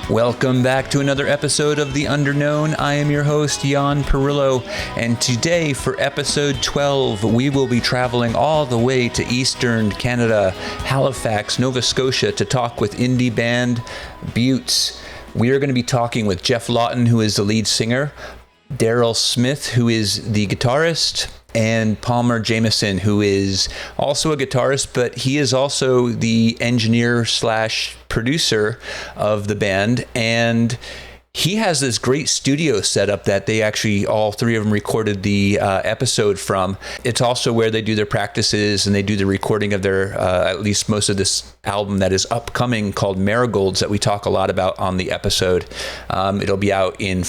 Welcome back to another episode of The Underknown. I am your host, Jan Perillo, and today for episode 12, we will be traveling all the way to Eastern Canada, Halifax, Nova Scotia, to talk with indie band Beauts. We are going to be talking with Jeff Lawton, who is the lead singer, Darryl Smith, who is the guitarist, and Palmer Jamieson, who is also a guitarist, but he is also the engineer slash producer of the band. And he has this great studio setup that they actually, all three of them, recorded the episode from. It's also where they do their practices and they do the recording of their, at least most of this album that is upcoming called Marigolds that we talk a lot about on the episode. It'll be out in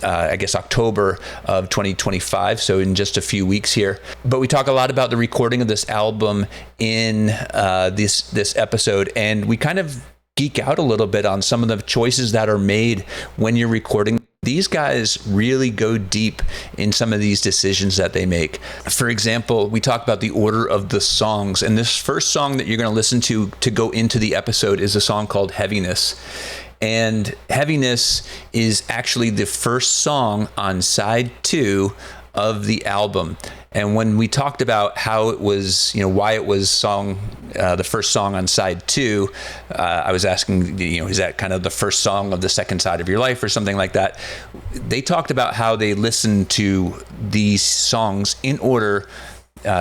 October of 2025, so in just a few weeks here. But we talk a lot about the recording of this album in this episode, and we kind of geek out a little bit on some of the choices that are made when you're recording. These guys really go deep in some of these decisions that they make. For example, we talk about the order of the songs, and this first song that you're going to listen to go into the episode is a song called Heaviness. And Heaviness is actually the first song on side 2 of the album. And when we talked about how it was, why it was the first song on side 2, I was asking, is that kind of the first song of the second side of your life or something like that? They talked about how they listened to these songs in order.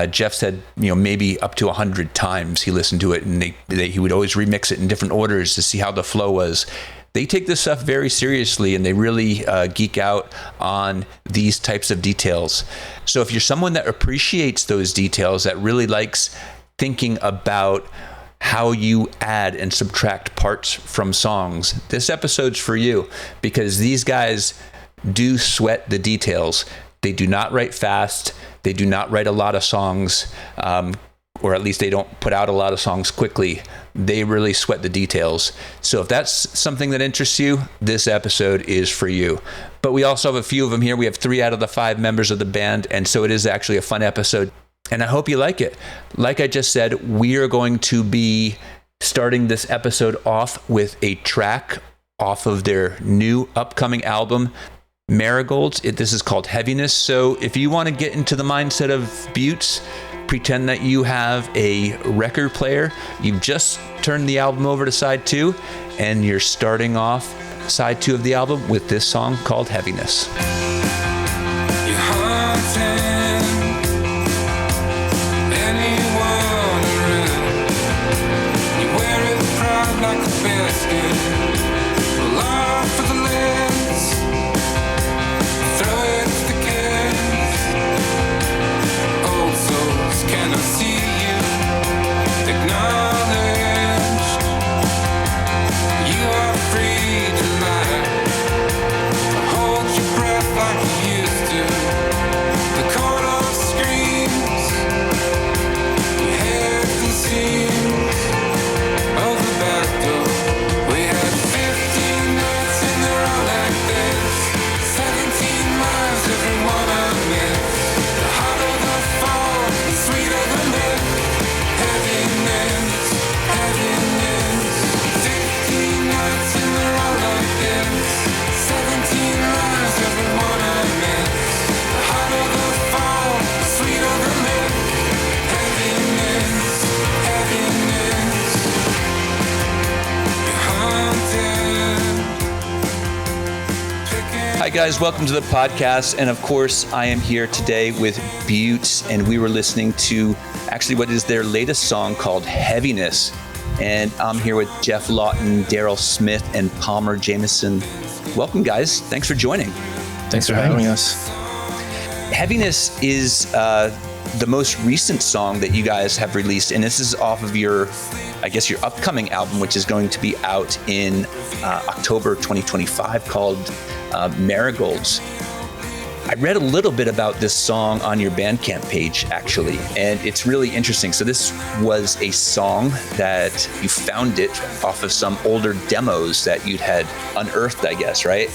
Jeff said, maybe up to 100 times he listened to it, and he would always remix it in different orders to see how the flow was. They take this stuff very seriously, and they really geek out on these types of details. So if you're someone that appreciates those details, that really likes thinking about how you add and subtract parts from songs, this episode's for you, because these guys do sweat the details. They do not write fast. They do not write a lot of songs, or at least they don't put out a lot of songs quickly. They really sweat the details. So if that's something that interests you, this episode is for you. But we also have a few of them here. We have 3 out of the 5 members of the band, and so it is actually a fun episode. And I hope you like it. Like I just said, we are going to be starting this episode off with a track off of their new upcoming album, Marigolds. This is called Heaviness. So if you want to get into the mindset of Beauts, pretend that you have a record player. You've just turned the album over to side 2, and you're starting off side 2 of the album with this song called Heaviness. You're haunting anyone around. You wear it proud like a basket. Well, off for the lens. Throw it to the kids. Old souls cannot see you. Acknowledged. You are free to lie. Hold your breath like you used to. The corner screams. Your head conceals. Of the back door. We had 15 nights in a row like this. 17 miles, every one I miss. The harder the fall, the sweeter the lift. Heaviness, heaviness. 15 nights in a row like this. 17 miles, every one I miss. The harder the fall, the sweeter the lift. Heaviness, heaviness. You're haunted. Hi guys, welcome to the podcast. And of course, I am here today with Beauts, and we were listening to actually what is their latest song called Heaviness. And I'm here with Jeff Lawton, Darryl Smith, and Palmer Jamieson. Welcome guys. Thanks for joining. Thanks for having us. Heaviness is the most recent song that you guys have released, and this is off of your upcoming album, which is going to be out in October 2025, called Marigolds. I read a little bit about this song on your Bandcamp page, actually, and it's really interesting. So this was a song that you found it off of some older demos that you'd had unearthed, I guess, right?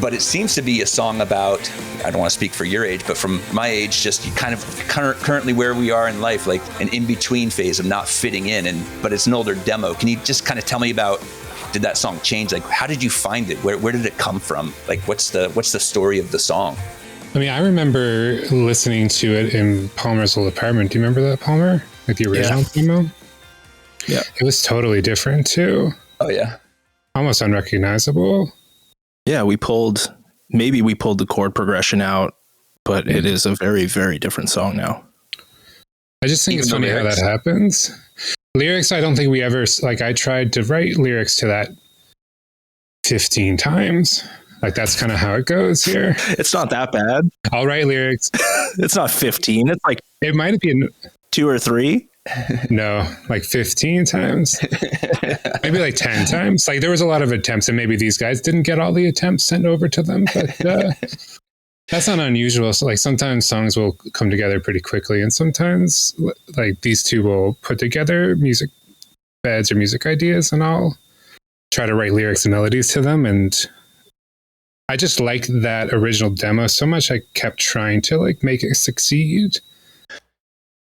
But it seems to be a song about, I don't want to speak for your age, but from my age, just kind of currently where we are in life, like an in-between phase of not fitting in, but it's an older demo. Can you just kind of tell me about did that song change? Like, how did you find it? Where did it come from? Like, what's the story of the song? I mean, I remember listening to it in Palmer's old apartment. Do you remember that, Palmer? Like the original demo? Yeah. It was totally different too. Oh yeah. Almost unrecognizable. Yeah, we pulled the chord progression out, but it is a very, very different song now. I just think it's funny how that happens. Lyrics, I don't think we ever, like, I tried to write lyrics to that 15 times. Like, that's kind of how it goes here. It's not that bad. I'll write lyrics. It's not 15. It's like It might be 2 or 3. no, like 15 times. Maybe like 10 times. Like, there was a lot of attempts, and maybe these guys didn't get all the attempts sent over to them, but that's not unusual. So, like, sometimes songs will come together pretty quickly, and sometimes, like, these two will put together music beds or music ideas, and I'll try to write lyrics and melodies to them. And I just liked that original demo so much, I kept trying to, like, make it succeed.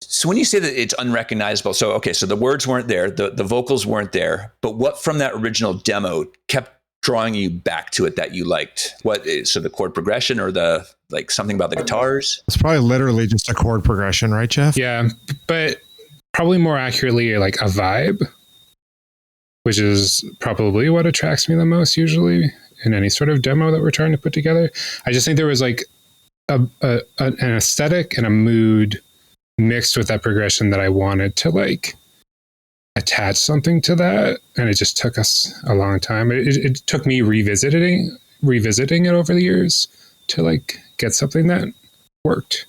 So when you say that it's unrecognizable, so the words weren't there, the vocals weren't there, but what from that original demo kept drawing you back to it that you liked? So the chord progression, or the, like, something about the guitars? It's probably literally just a chord progression, right, Jeff? Yeah, but probably more accurately, like, a vibe, which is probably what attracts me the most usually in any sort of demo that we're trying to put together. I just think there was, like, an aesthetic and a mood mixed with that progression that I wanted to, like, attach something to that, and it just took us a long time. It took me revisiting it over the years to, like, get something that worked.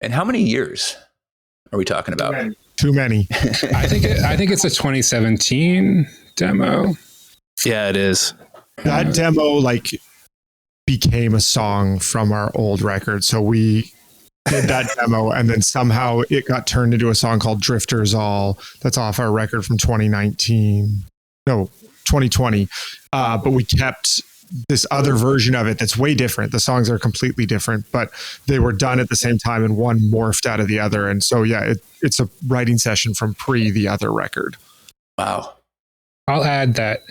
And how many years are we talking about? Too many. I think it's a 2017 demo. Yeah, it is. That demo, like, became a song from our old record. So we did that demo, and then somehow it got turned into a song called Drifters All. That's off our record from 2020. But we kept this other version of it that's way different. The songs are completely different, but they were done at the same time, and one morphed out of the other. And so, yeah, it's a writing session from the other record. Wow. I'll add that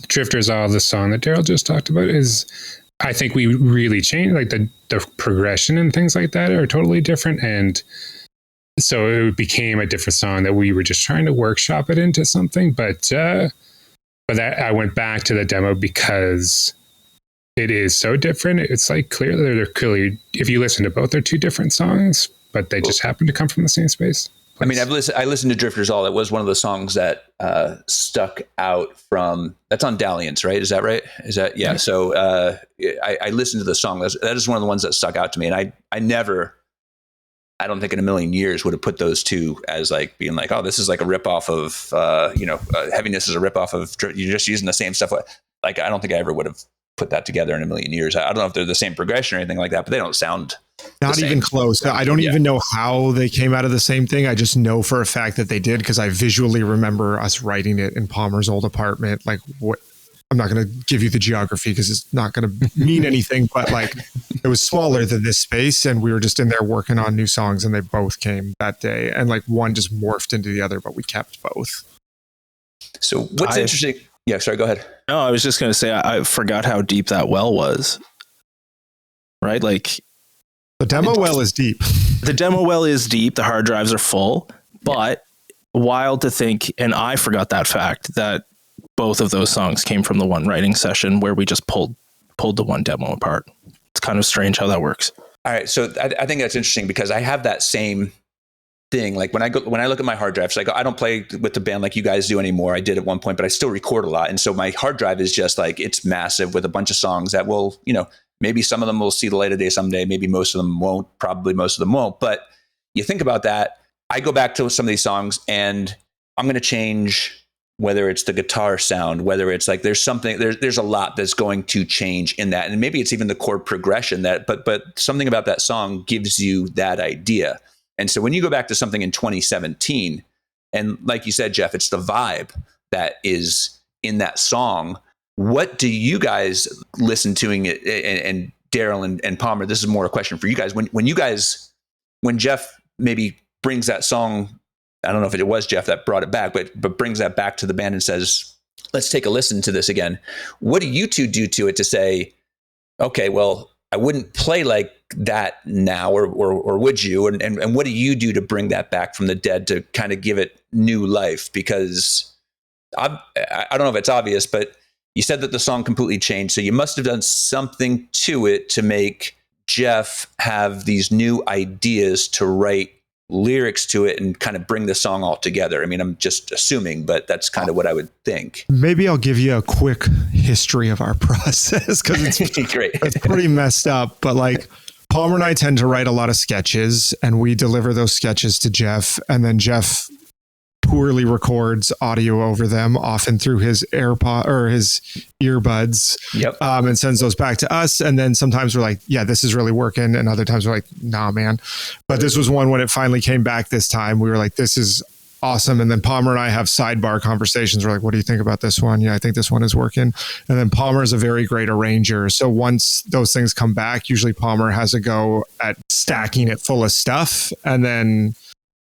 Drifters All, the song that Darryl just talked about, is, I think we really changed, like, the progression and things like that are totally different. And so it became a different song that we were just trying to workshop it into something. But that I went back to the demo because it is so different. It's, like, they're clearly, if you listen to both, they're two different songs, but they just happen to come from the same space. I mean, I listened to Drifters All. It was one of the songs that stuck out from, that's on Dalliance, right? Is that right? Yeah. So I listened to the song. That is one of the ones that stuck out to me. And I don't think in a million years would have put those two as, like, being like, oh, this is like a ripoff of, Heaviness is a ripoff of, you're just using the same stuff. Like, I don't think I ever would have put that together in a million years. I don't know if they're the same progression or anything like that, but they don't sound not even close. I don't even know how they came out of the same thing. I just know for a fact that they did, because I visually remember us writing it in Palmer's old apartment. Like, what? I'm not going to give you the geography because it's not going to mean anything, but, like, it was smaller than this space, and we were just in there working on new songs, and they both came that day, and, like, one just morphed into the other, but we kept both. So what's interesting? Yeah, sorry, go ahead. No, I was just going to say, I forgot how deep that well was. Right? Like, the demo well is deep. The demo well is deep. The hard drives are full, but wild to think, and I forgot that fact, that both of those songs came from the one writing session where we just pulled the one demo apart. It's kind of strange how that works. All right. So I think that's interesting, because I have that same thing. Like, when I look at my hard drives, like, I don't play with the band like you guys do anymore. I did at one point, but I still record a lot. And so my hard drive is just, like, it's massive with a bunch of songs that will, maybe some of them will see the light of day someday. Maybe most of them won't. Probably most of them won't. But you think about that. I go back to some of these songs, and I'm going to change, whether it's the guitar sound, whether it's, like, there's a lot that's going to change in that. And maybe it's even the chord progression but something about that song gives you that idea. And so when you go back to something in 2017, and like you said, Jeff, it's the vibe that is in that song. What do you guys listen to? And Darryl and Palmer, this is more a question for you guys. When Jeff maybe brings that song, I don't know if it was Jeff that brought it back, but brings that back to the band and says, let's take a listen to this again. What do you two do to it to say, okay, well, I wouldn't play like that now, or would you? And what do you do to bring that back from the dead to kind of give it new life? Because I don't know if it's obvious, but you said that the song completely changed. So you must have done something to it to make Jeff have these new ideas to write lyrics to it and kind of bring the song all together. I mean, I'm just assuming, but that's kind of what I would think. Maybe I'll give you a quick history of our process because it's Great. It's pretty messed up. But like Palmer and I tend to write a lot of sketches, and we deliver those sketches to Jeff, and then Jeff poorly records audio over them, often through his AirPod or his earbuds. Yep. And sends those back to us. And then sometimes we're like, yeah, this is really working. And other times we're like, nah, man. But this was one when it finally came back this time. We were like, this is awesome. And then Palmer and I have sidebar conversations. We're like, what do you think about this one? Yeah, I think this one is working. And then Palmer is a very great arranger. So once those things come back, usually Palmer has a go at stacking it full of stuff. And then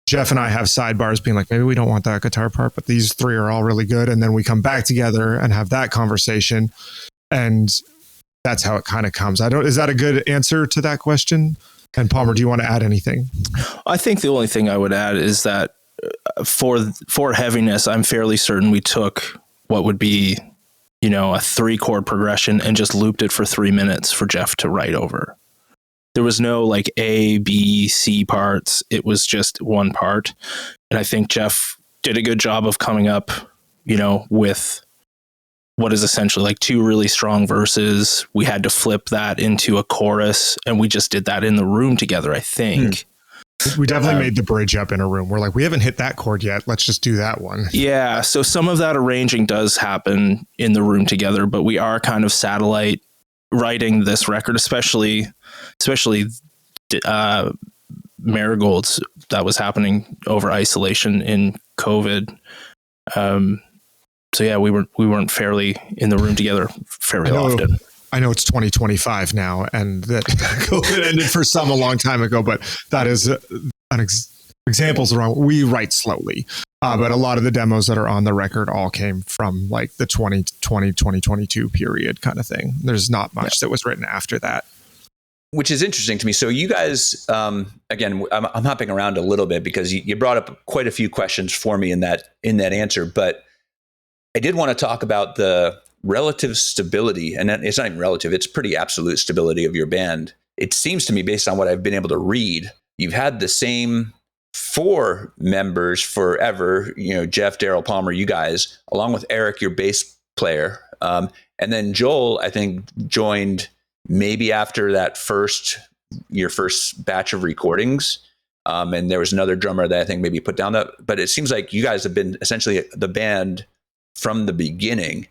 Jeff and I have sidebars being like, maybe we don't want that guitar part, but these three are all really good. And then we come back together and have that conversation. And that's how it kind of comes. Is that a good answer to that question? And Palmer, do you want to add anything? I think the only thing I would add is that for heaviness, I'm fairly certain we took what would be, a 3-chord progression and just looped it for 3 minutes for Jeff to write over. There was no like A, B, C parts. It was just one part. And I think Jeff did a good job of coming up, with what is essentially like 2 really strong verses. We had to flip that into a chorus, and we just did that in the room together, I think. We definitely made the bridge up in a room. We're like, we haven't hit that chord yet. Let's just do that one. Yeah. So some of that arranging does happen in the room together, but we are kind of satellite writing this record, especially Marigolds, that was happening over isolation in COVID. So yeah, we weren't fairly in the room together very often. I know it's 2025 now, and that COVID ended for some a long time ago, but that is an example's wrong. We write slowly, but a lot of the demos that are on the record all came from like the 2020, 2022 period kind of thing. There's not much that was written after that. Which is interesting to me. So you guys, again, I'm hopping around a little bit because you brought up quite a few questions for me in that answer, but I did want to talk about the relative stability, and it's not even relative, it's pretty absolute stability of your band. It seems to me, based on what I've been able to read, you've had the same 4 members forever, Jeff, Darryl, Palmer, you guys, along with Eric, your bass player. And then Joel, I think, joined maybe after your first batch of recordings. And there was another drummer that I think maybe put down that, but it seems like you guys have been essentially the band from the beginning,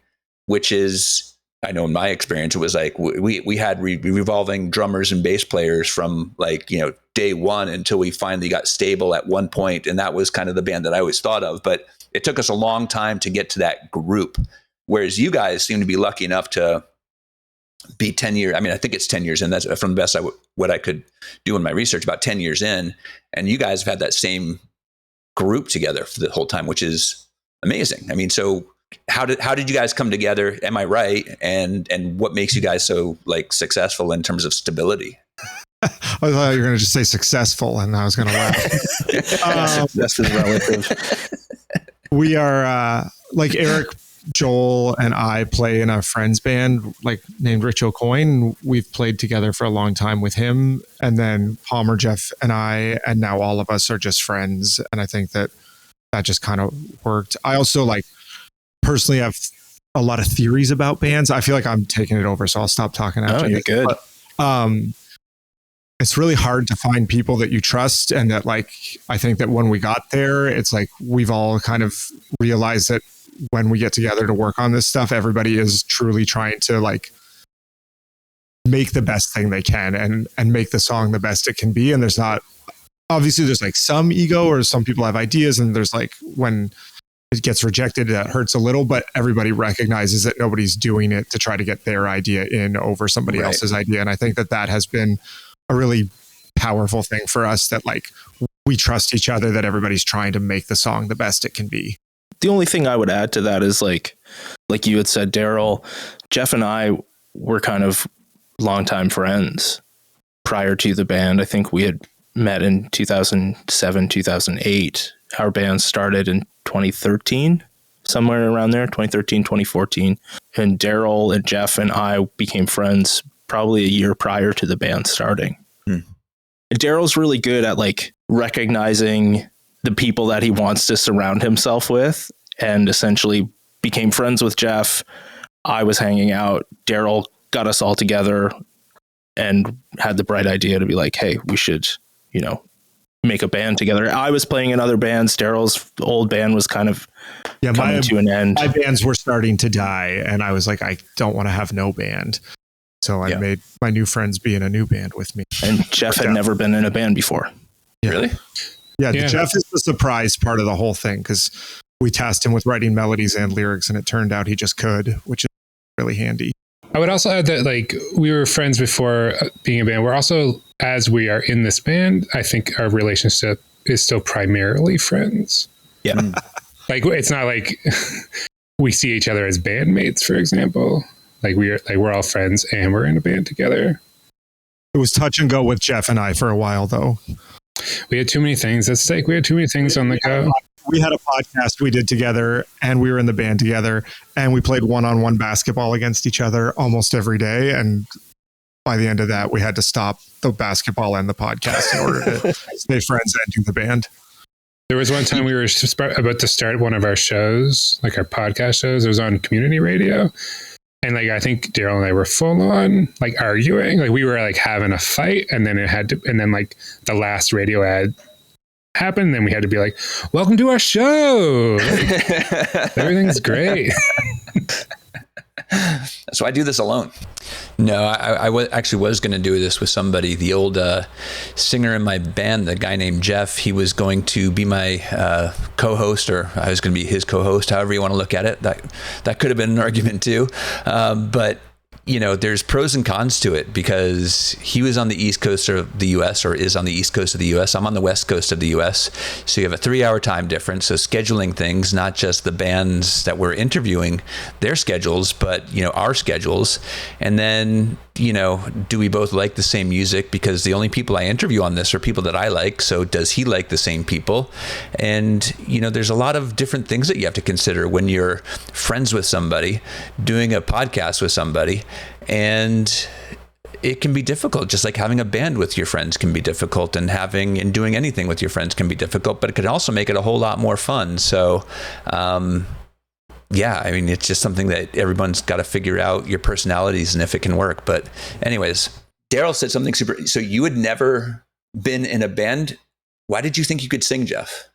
which is, I know in my experience, it was like we had revolving drummers and bass players from like, day one until we finally got stable at one point. And that was kind of the band that I always thought of, but it took us a long time to get to that group. Whereas you guys seem to be lucky enough to be 10 years. I mean, I think it's 10 years in. That's from the best what I could do in my research, about 10 years in. And you guys have had that same group together for the whole time, which is amazing. I mean, so how did you guys come together? Am I right? And what makes you guys so like successful in terms of stability? I thought you were going to just say successful, and I was going to laugh. Success is relative. We are like Eric, Joel, and I play in a friend's band like named Rich O'Coin. We've played together for a long time with him, and then Palmer, Jeff, and I, and now all of us are just friends. And I think that just kind of worked. I also personally have a lot of theories about bands. I feel like I'm taking it over, so I'll stop talking after you're good. But, it's really hard to find people that you trust. And that I think that when we got there, it's like we've all kind of realized that when we get together to work on this stuff, everybody is truly trying to make the best thing they can and make the song the best it can be. And there's some ego, or some people have ideas, and there's when it gets rejected, that hurts a little, but everybody recognizes that nobody's doing it to try to get their idea in over somebody else's idea. And I think that has been a really powerful thing for us, that we trust each other, that everybody's trying to make the song the best it can be. the only thing I would add to that is like you had said, Darryl, Jeff and I were kind of longtime friends prior to the band. I think we had met in 2007, 2008. Our band started in 2013, somewhere around there, 2013, 2014. And Darryl and Jeff and I became friends probably a year prior to the band starting. Darryl's really good at like recognizing the people that he wants to surround himself with, and essentially became friends with Jeff. I was hanging out. Darryl got us all together and had the bright idea to be like, hey, we should, you know, make a band together. I was playing in other bands. Darryl's old band was kind of coming to an end. My bands were starting to die, and I was like, I don't want to have no band. So I made my new friends be in a new band with me. And Jeff had never been in a band before. Yeah. Really? Yeah, Jeff is the surprise part of the whole thing, because we tasked him with writing melodies and lyrics, and it turned out he just could, which is really handy. I would also add that like we were friends before being a band. We're also, as we are in this band, I think our relationship is still primarily friends. Yeah. Like it's not like we see each other as bandmates, for example. Like we're all friends and we're in a band together. It was touch and go with Jeff and I for a while, though. We had too many things at stake. We had too many things on the go. We had a podcast we did together, and we were in the band together, and we played one-on-one basketball against each other almost every day. And by the end of that, we had to stop the basketball and the podcast in order to stay friends and do the band. There was one time we were about to start one of our shows, like our podcast shows. It was on community radio. And like, I think Darryl and I were full on like arguing, like we were like having a fight, and then like the last radio ad happened. Then we had to be like, welcome to our show. Like, everything's great. So I do this alone. No, I actually was going to do this with somebody. The old singer in my band, the guy named Jeff, he was going to be my co-host, or I was going to be his co-host, however you want to look at it. That could have been an argument too. But you know, there's pros and cons to it, because he was on the East Coast of the US, or is on the East Coast of the US. I'm on the West Coast of the US. So you have a 3-hour time difference. So scheduling things, not just the bands that we're interviewing, their schedules, but, you know, our schedules. And then, you know, do we both like the same music? Because the only people I interview on this are people that I like. So does he like the same people? And, you know, there's a lot of different things that you have to consider when you're friends with somebody, doing a podcast with somebody. And it can be difficult, just like having a band with your friends can be difficult, and doing anything with your friends can be difficult, but it can also make it a whole lot more fun. So, yeah, I mean, it's just something that everyone's got to figure out your personalities and if it can work. But anyways, Darryl said something super. So you had never been in a band. Why did you think you could sing, Jeff?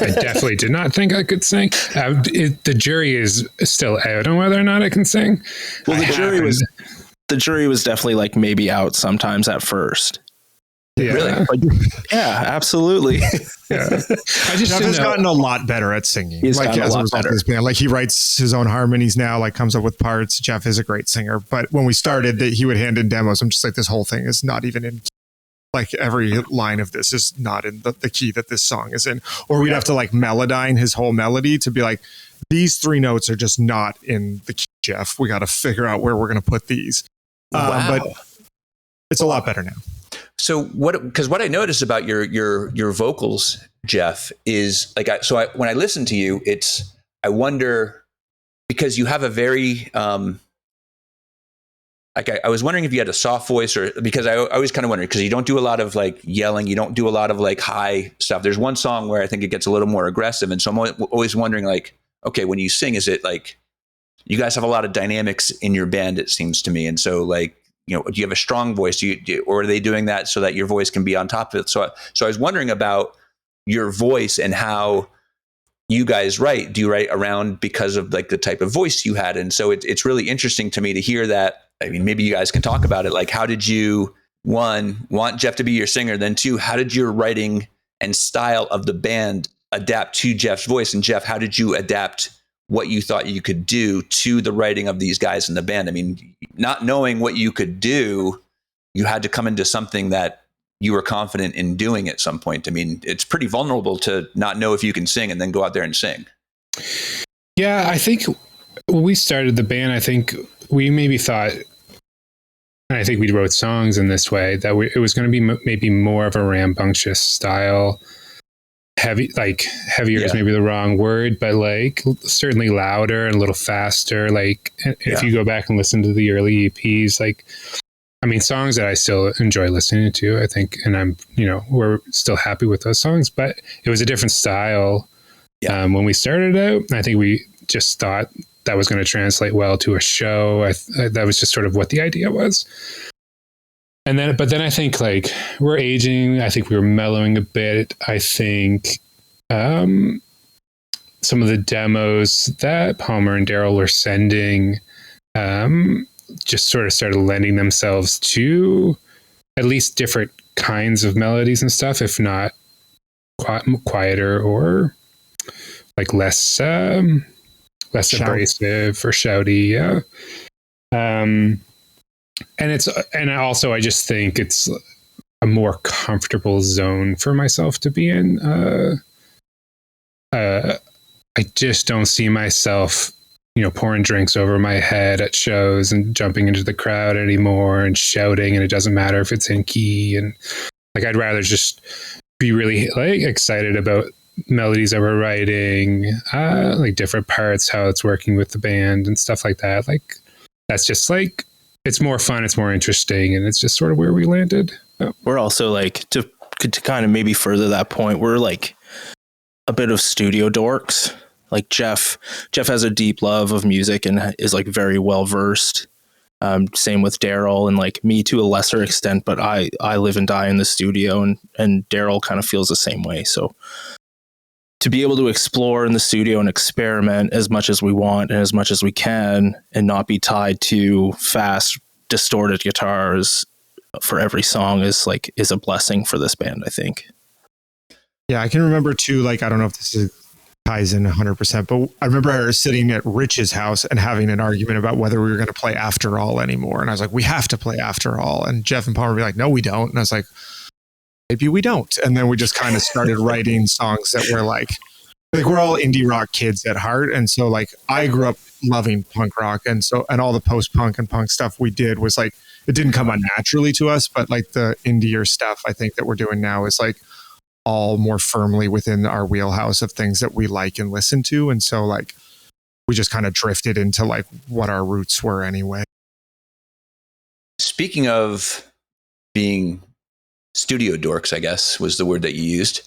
I definitely did not think I could sing. The jury is still out on whether or not I can sing. Well, the jury was definitely like maybe out sometimes at first. Yeah. Really? Yeah, absolutely. Yeah. I just Jeff has gotten a lot better at singing. He's like gotten a as a lot result of better. this band. Like he writes his own harmonies now, like comes up with parts. Jeff is a great singer. But when we started, that he would hand in demos. I'm just like, this whole thing is not even in. Like every line of this is not in the key that this song is in. Or we'd have to like melodyne his whole melody to be like, these 3 notes are just not in the key, Jeff. We got to figure out where we're going to put these. Wow. But it's a lot better now. So what I noticed about your vocals, Jeff, is like, when I listen to you, I wonder, because you have a very, like I was wondering if you had a soft voice, or because I always kind of wondered, because you don't do a lot of like yelling, you don't do a lot of like high stuff. There's one song where I think it gets a little more aggressive, and so I'm always wondering, like, okay, when you sing, is it like you guys have a lot of dynamics in your band? It seems to me, and so like, you know, do you have a strong voice? Or are they doing that so that your voice can be on top of it? So I was wondering about your voice and how you guys write. Do you write around because of like the type of voice you had? And so it's really interesting to me to hear that. I mean, maybe you guys can talk about it. Like, how did you, 1, want Jeff to be your singer? Then 2, how did your writing and style of the band adapt to Jeff's voice? And Jeff, how did you adapt what you thought you could do to the writing of these guys in the band? I mean, not knowing what you could do, you had to come into something that you were confident in doing at some point. I mean, it's pretty vulnerable to not know if you can sing and then go out there and sing. Yeah, I think when we started the band, I think we maybe thought, and I think we wrote songs in this way, that it was going to be maybe more of a rambunctious style. Heavier is maybe the wrong word, but like certainly louder and a little faster. Like if you go back and listen to the early EPs, like, I mean, songs that I still enjoy listening to, I think, and I'm, we're still happy with those songs, but it was a different style when we started out. I think we just thought that was going to translate well to a show. That was just sort of what the idea was. But then I think like we're aging. I think we were mellowing a bit. I think some of the demos that Palmer and Darryl were sending just sort of started lending themselves to at least different kinds of melodies and stuff, if not quieter or like less abrasive or shouty. Yeah. And also I just think it's a more comfortable zone for myself to be in. I just don't see myself, pouring drinks over my head at shows and jumping into the crowd anymore and shouting, and it doesn't matter if it's in key. And like, I'd rather just be really like excited about melodies that we're writing, like different parts, how it's working with the band and stuff like that. Like, that's just like, it's more fun, it's more interesting, and it's just sort of where we landed. We're also like, to kind of maybe further that point, we're like a bit of studio dorks. Like Jeff has a deep love of music and is like very well versed. Same with Darryl, and like me to a lesser extent, but I live and die in the studio, and Darryl kind of feels the same way. So to be able to explore in the studio and experiment as much as we want and as much as we can, and not be tied to fast, distorted guitars for every song is a blessing for this band, I think. Yeah, I can remember too, like, I don't know if this ties in 100%, but I remember sitting at Rich's house and having an argument about whether we were going to play After All anymore. And I was like, we have to play After All. And Jeff and Palmer would be like, no, we don't. And I was like, maybe we don't. And then we just kind of started writing songs that were like we're all indie rock kids at heart. And so like I grew up loving punk rock. And all the post punk and punk stuff we did was like, it didn't come unnaturally to us, but like the indie stuff I think that we're doing now is like all more firmly within our wheelhouse of things that we like and listen to. And so like we just kind of drifted into like what our roots were anyway. Speaking of being studio dorks, I guess was the word that you used.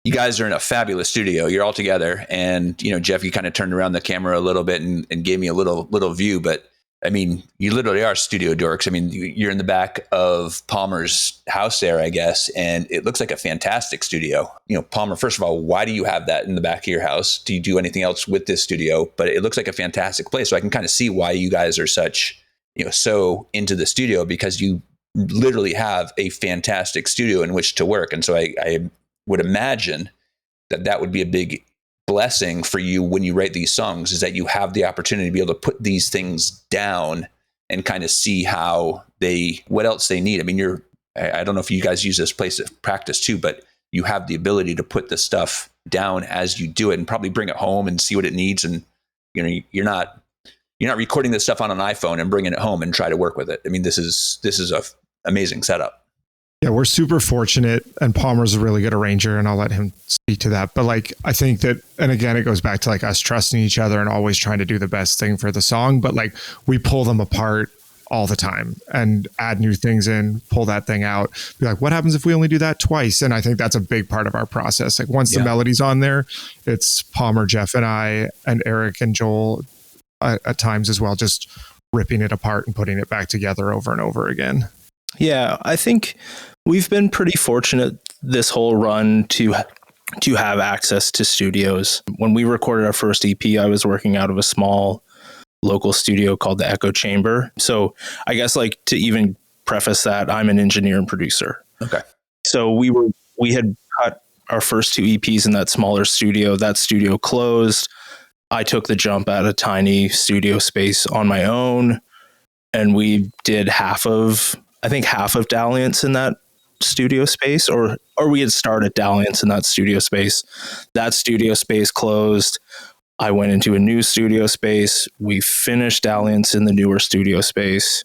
You guys are in a fabulous studio. You're all together, and Jeff, you kind of turned around the camera a little bit and gave me a little view. But I mean, you literally are studio dorks. I mean, you're in the back of Palmer's house there, I guess, and it looks like a fantastic studio. Palmer, first of all, why do you have that in the back of your house? Do you do anything else with this studio? But it looks like a fantastic place, so I can kind of see why you guys are such, so into the studio, because you literally have a fantastic studio in which to work. And so I would imagine that would be a big blessing for you when you write these songs, is that you have the opportunity to be able to put these things down and kind of see what else they need. I mean, I don't know if you guys use this place of practice too, but you have the ability to put the stuff down as you do it and probably bring it home and see what it needs. And, you're not recording this stuff on an iPhone and bringing it home and try to work with it. I mean, this is a amazing setup. Yeah, we're super fortunate, and Palmer's a really good arranger, and I'll let him speak to that. But like, I think that, and again, it goes back to like us trusting each other and always trying to do the best thing for the song. But like, we pull them apart all the time and add new things in, pull that thing out, be like, what happens if we only do that twice? And I think that's a big part of our process. Like once the melody's on there, it's Palmer, Jeff, and I, and Eric and Joel at times as well, just ripping it apart and putting it back together over and over again. Yeah, I think we've been pretty fortunate this whole run to have access to studios. When we recorded our first EP, I was working out of a small local studio called the Echo Chamber. So I guess like to even preface that, I'm an engineer and producer. Okay. So we had cut our first two EPs in that smaller studio. That studio closed. I took the jump at a tiny studio space on my own, and we did half of Dalliance in that studio space, or we had started Dalliance in that studio space. That studio space closed. I went into a new studio space. We finished Dalliance in the newer studio space,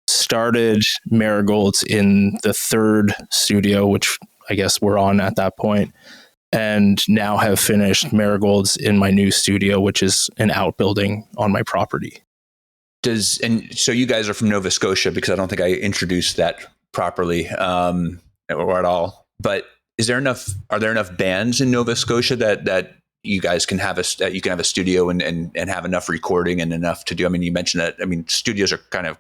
started Marigolds in the third studio, which I guess we're on at that point, and now have finished Marigolds in my new studio, which is an outbuilding on my property. And so you guys are from Nova Scotia, because I don't think I introduced that properly or at all. But are there enough bands in Nova Scotia that you guys can have a studio and have enough recording and enough to do? I mean, you mentioned that. I mean, studios are kind of,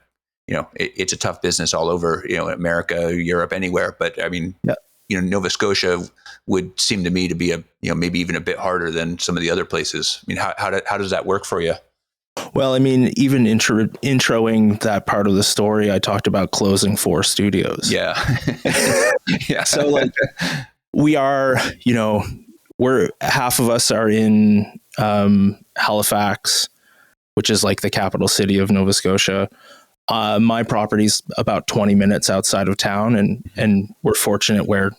it's a tough business all over, America, Europe, anywhere. But I mean, Nova Scotia would seem to me to be maybe even a bit harder than some of the other places. I mean, how does that work for you? Well, I mean, even introing that part of the story, I talked about closing 4 studios. Yeah. Yeah. So like we are, we're half of us are in Halifax, which is like the capital city of Nova Scotia. My property's about 20 minutes outside of town, and we're fortunate where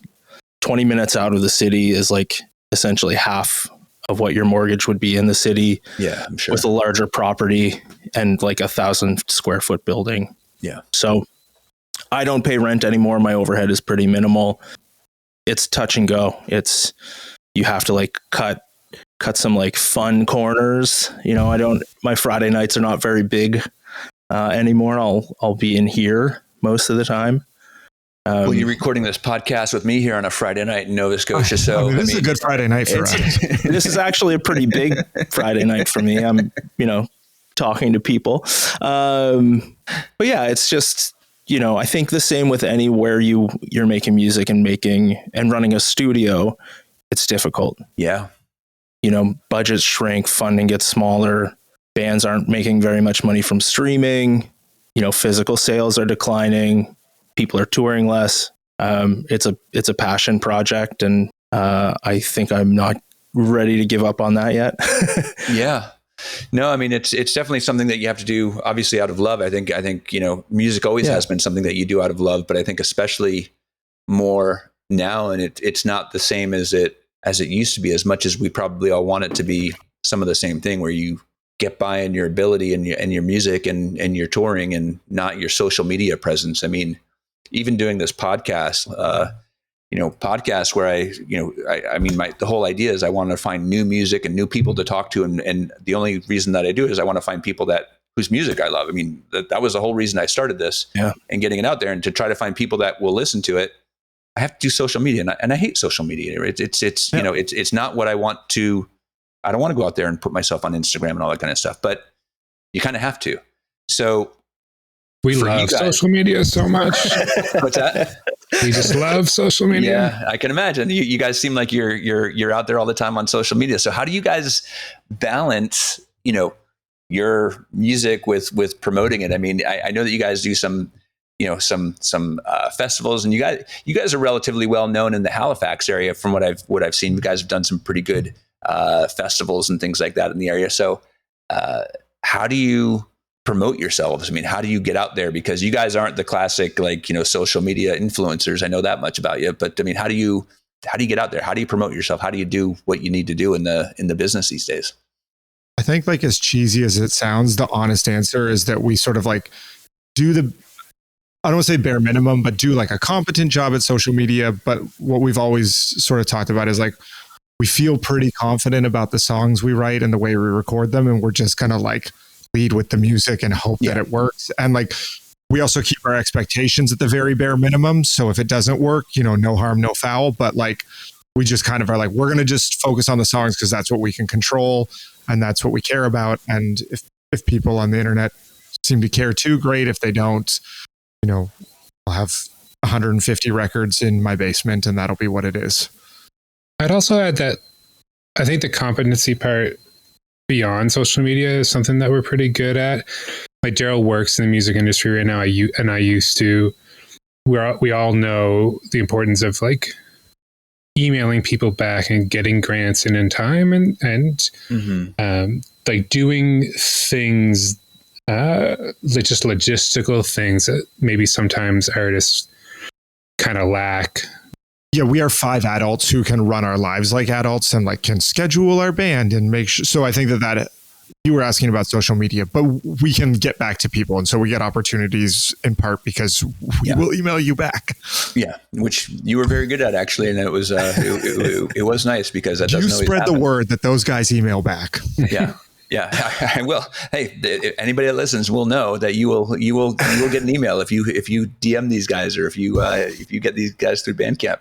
20 minutes out of the city is like essentially half of what your mortgage would be in the city. Yeah, I'm sure. With a larger property and like 1,000 square foot building. Yeah. So I don't pay rent anymore. My overhead is pretty minimal. It's touch and go. You have to like cut some like fun corners. My Friday nights are not very big anymore. I'll be in here most of the time. Well, you're recording this podcast with me here on a Friday night in Nova Scotia. So this is a good Friday night for us. This is actually a pretty big Friday night for me. I'm, talking to people. But yeah, it's just, I think the same with anywhere you're making music and running a studio, it's difficult. Yeah. Budgets shrink, funding gets smaller. Bands aren't making very much money from streaming. Physical sales are declining. People are touring less. It's a passion project, and I think I'm not ready to give up on that yet. Yeah. No, I mean, it's definitely something that you have to do, obviously, out of love. I think music always has been something that you do out of love, but I think especially more now, and it's not the same as it used to be, as much as we probably all want it to be some of the same thing, where you get by in your ability and your music and your touring, and not your social media presence. I mean, even doing this podcast, podcast where the whole idea is I want to find new music and new people to talk to. And the only reason that I do it is I want to find people whose music I love. I mean, that was the whole reason I started this and getting it out there, and to try to find people that will listen to it. I have to do social media, and I hate social media. It's not what I want to. I don't want to go out there and put myself on Instagram and all that kind of stuff, but you kind of have to. So we love social media so much. What's that? We just love social media. Yeah, I can imagine. You guys seem like you're out there all the time on social media. So how do you guys balance, your music with promoting it? I mean, I know that you guys do some festivals, and you guys are relatively well known in the Halifax area. From what I've seen, you guys have done some pretty good festivals and things like that in the area. So how do you promote yourselves? I mean, how do you get out there? Because you guys aren't the classic, social media influencers. I know that much about you, but I mean, how do you get out there? How do you promote yourself? How do you do what you need to do in the business these days? I think, as cheesy as it sounds, the honest answer is that we sort of do I don't want to say bare minimum, but do a competent job at social media. But what we've always sort of talked about is we feel pretty confident about the songs we write and the way we record them. And we're just going to lead with the music and hope that it works. And we also keep our expectations at the very bare minimum. So if it doesn't work, no harm, no foul. But we just kind of are we're going to just focus on the songs because that's what we can control and that's what we care about. And if people on the internet seem to care too, great. If they don't, I'll have 150 records in my basement and that'll be what it is. I'd also add that I think the competency part beyond social media is something that we're pretty good at. Darryl works in the music industry right now. I used to. We all know the importance of emailing people back and getting grants in time and doing things, just logistical things that maybe sometimes artists kind of lack. Yeah, we are 5 adults who can run our lives like adults and like can schedule our band and make sure. So I think that you were asking about social media, but we can get back to people. And so we get opportunities in part because we will email you back. Yeah, which you were very good at actually. And it was it was nice because that doesn't always spread happen. the word that those guys email back. Yeah. Yeah, I will. Hey, anybody that listens will know that you will get an email if you DM these guys or if you get these guys through Bandcamp.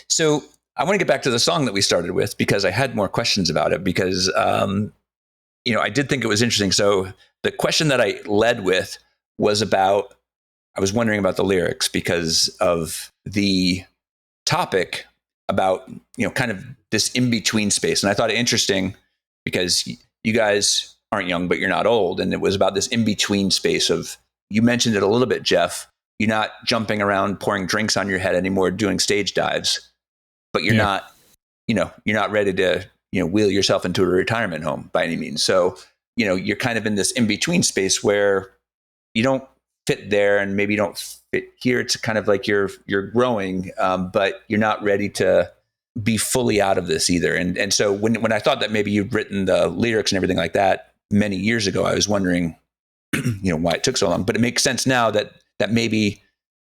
So I want to get back to the song that we started with because I had more questions about it because I did think it was interesting. So the question that I led with was about I was wondering about the lyrics because of the topic about kind of this in-between space. And I thought it interesting because you guys aren't young, but you're not old. And it was about this in-between space of, you mentioned it a little bit, Jeff, you're not jumping around, pouring drinks on your head anymore, doing stage dives, but you're not ready to, wheel yourself into a retirement home by any means. So, you're kind of in this in-between space where you don't fit there and maybe you don't fit here. It's kind of like you're growing, but you're not ready to be fully out of this either. And so when I thought that maybe you'd written the lyrics and everything like that many years ago, I was wondering, why it took so long. But it makes sense now that maybe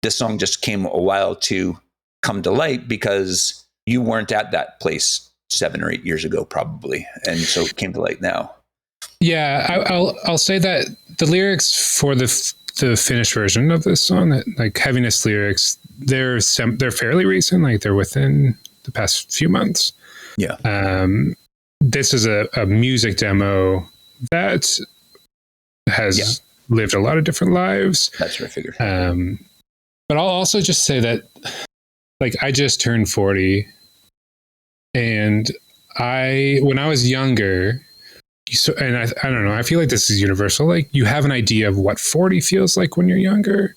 this song just came a while to come to light because you weren't at that place 7 or 8 years ago, probably, and so it came to light now. Yeah, I'll say that the lyrics for the finished version of this song, that like heaviness lyrics, they're fairly recent, like they're within the past few months. Yeah. This is a music demo that has lived a lot of different lives. That's what I figured. But I'll also just say that, like, I just turned 40, and when I was younger, and I don't know, I feel like this is universal. Like, you have an idea of what 40 feels like when you're younger,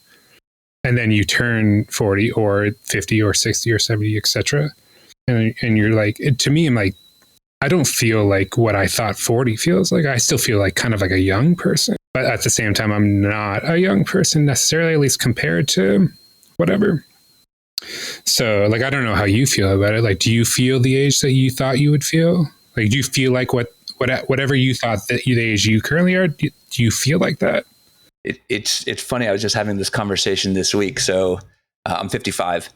and then you turn 40 or 50 or 60 or 70, etc. And you're like, to me, I'm like, I don't feel like what I thought 40 feels like. I still feel like kind of like a young person, but at the same time, I'm not a young person necessarily, at least compared to whatever. So, like, I don't know how you feel about it. Like, do you feel the age that you thought you would feel? Like, do you feel like whatever you thought that the age you currently are, do you feel like that? It's funny. I was just having this conversation this week. So I'm 55.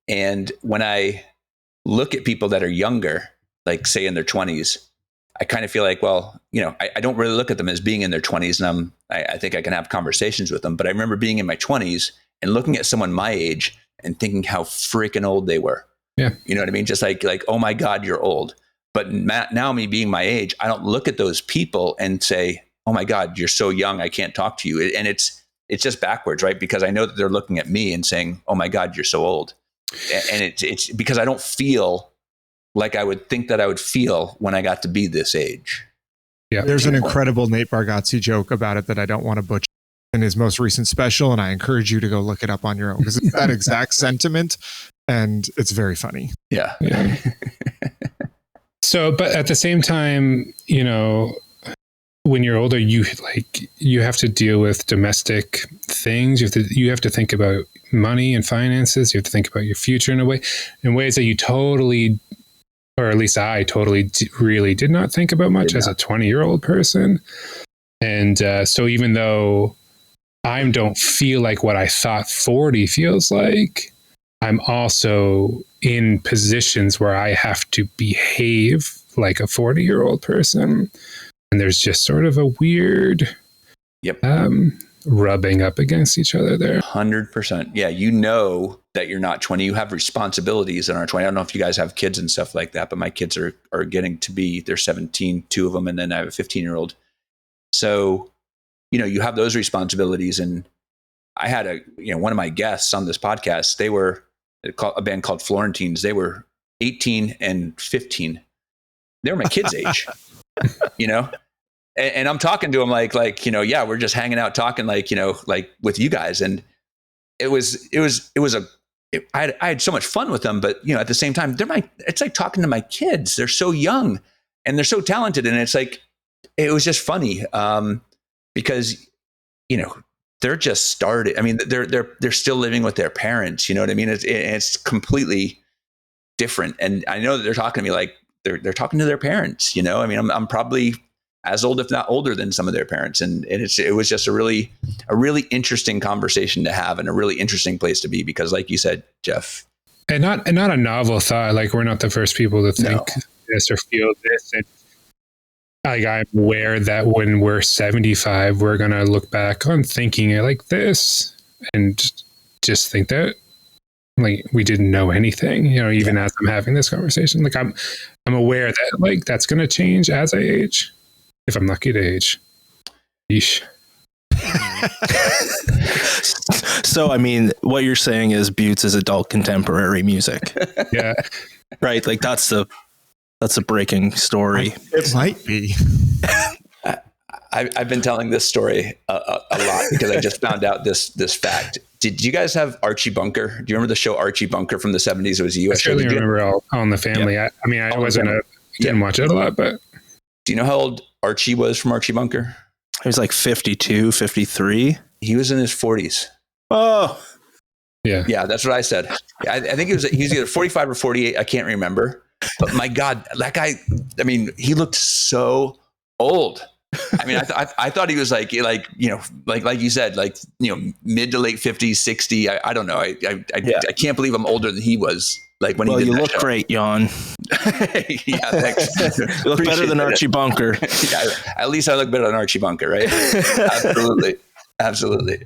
And when I look at people that are younger, like say in their 20s, I kind of feel like, well, I don't really look at them as being in their 20s, and I think I can have conversations with them. But I remember being in my 20s and looking at someone my age and thinking how freaking old they were. Yeah. You know what I mean? Just like, oh my God, you're old. But now me being my age, I don't look at those people and say, oh my God, you're so young, I can't talk to you. And it's just backwards, right? Because I know that they're looking at me and saying, oh my God, you're so old. And it's because I don't feel like I would think that I would feel when I got to be this age. Yeah. There's an incredible Nate Bargatze joke about it that I don't want to butcher in his most recent special, and I encourage you to go look it up on your own because it's that exact sentiment, and it's very funny. Yeah. So, but at the same time, when you're older, you have to deal with domestic things. You have to think about money and finances. You have to think about your future in ways that you totally, or at least I totally really did not think about much as a 20-year-old person. And so even though I don't feel like what I thought 40 feels like, I'm also in positions where I have to behave like a 40-year-old person. And there's just sort of a weird rubbing up against each other there. 100%. Yeah. You know that you're not 20. You have responsibilities that aren't 20. I don't know if you guys have kids and stuff like that, but my kids are getting to be, they're 17, 2 of them. And then I have a 15-year-old. So, you have those responsibilities. And I had one of my guests on this podcast, they were a band called Florentines. They were 18 and 15. They were my kids' age, and I'm talking to them like, we're just hanging out talking like with you guys. And I had so much fun with them, but at the same time, it's like talking to my kids. They're so young and they're so talented. And it's like, it was just funny because, they're just started. I mean, they're still living with their parents. You know what I mean? It's completely different. And I know that they're talking to me like they're talking to their parents. You know, I mean, I'm probably as old, if not older, than some of their parents. And it was just a really interesting conversation to have, and a really interesting place to be, because, like you said, Jeff, and not a novel thought. Like, we're not the first people to think this or feel this. And like, I'm aware that when we're 75, we're gonna look back on thinking it like this, and just think that like we didn't know anything. You know, even as I'm having this conversation, like I'm aware that like that's gonna change as I age, if I'm lucky to age. Yeesh. So, I mean, what you're saying is Beauts is adult contemporary music. Yeah. Right? Like, that's a breaking story. It might be. I've been telling this story a lot because I just found out this fact. Did you guys have Archie Bunker? Do you remember the show Archie Bunker from the 70s? It was a US show. I certainly remember All in the Family. Yeah. I mean, I didn't watch it a lot, but. Do you know how old Archie was from Archie Bunker? He was like 52, 53. He was in his 40s. Oh. Yeah, that's what I said. I think he was either 45 or 48. I can't remember. But my God, that guy, I mean, he looked so old. I mean, I thought he was like, you know, like you said, like, you know, mid to late 50s, 60. I don't know. I can't believe I'm older than he was. Like when he did you that look show. Great, Jon. Yeah, thanks. You look better than Archie Bunker. Yeah, at least I look better than Archie Bunker, right? Absolutely.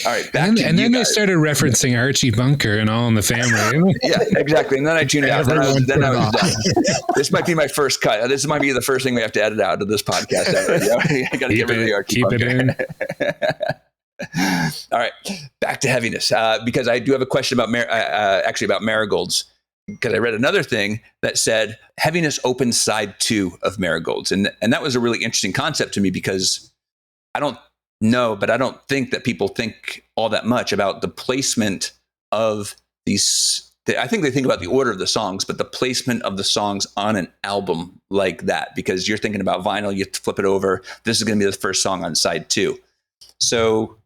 All right, and then they started referencing Archie Bunker and All in the Family. Yeah, exactly. And then I tuned out. Then I was done. This might be my first cut. This might be the first thing we have to edit out of this podcast. I got to get rid of the Archie Keep Bunker. it in. All right, back to heaviness, because I do have a question about about Marigolds, because I read another thing that said heaviness opens side 2 of Marigolds, and that was a really interesting concept to me, because I don't know, but I don't think that people think all that much about the placement of these. I think they think about the order of the songs, but the placement of the songs on an album like that, because you're thinking about vinyl, you have to flip it over. This is going to be the first song on side 2. So,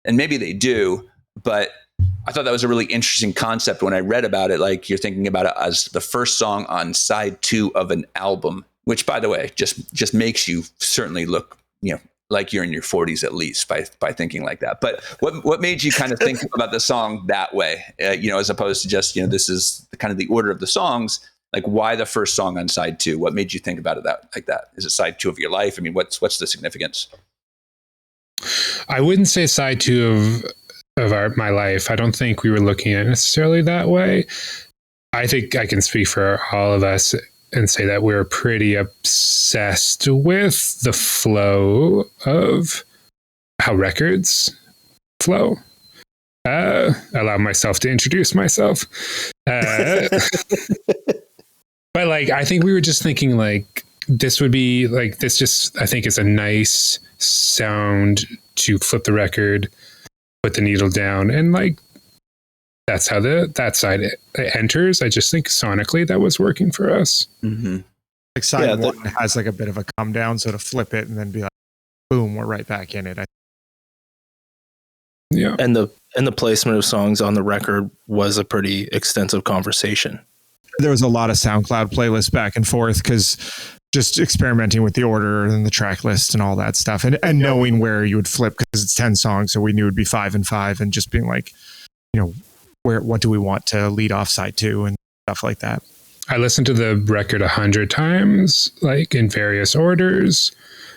and maybe they do, but I thought that was a really interesting concept when I read about it. Like, you're thinking about it as the first song on side 2 of an album, which, by the way, just makes you certainly look, you know, like you're in your 40s at least by thinking like that. But what made you kind of think about the song that way, you know, as opposed to just, you know, this is kind of the order of the songs? Like, why the first song on side 2? What made you think about it like that? Is it side 2 of your life? I mean, what's the significance? I wouldn't say side 2 of my life. I don't think we were looking at it necessarily that way. I think I can speak for all of us and say that we're pretty obsessed with the flow of how records flow. Allow myself to introduce myself. But like, I think we were just thinking like, this would be like, this just, I think is a nice sound to flip the record, put the needle down, and like, that's how that side it enters. I just think sonically that was working for us. Mm-hmm. Like side 1 has like a bit of a come down, so to flip it and then be like, boom, we're right back in it. Yeah. And the placement of songs on the record was a pretty extensive conversation. There was a lot of SoundCloud playlists back and forth, because just experimenting with the order and the track list and all that stuff, and knowing where you would flip, because it's 10 songs, so we knew it'd be 5 and 5, and just being like, you know, what do we want to lead off side 2 and stuff like that. I listened to the record 100 times, like in various orders,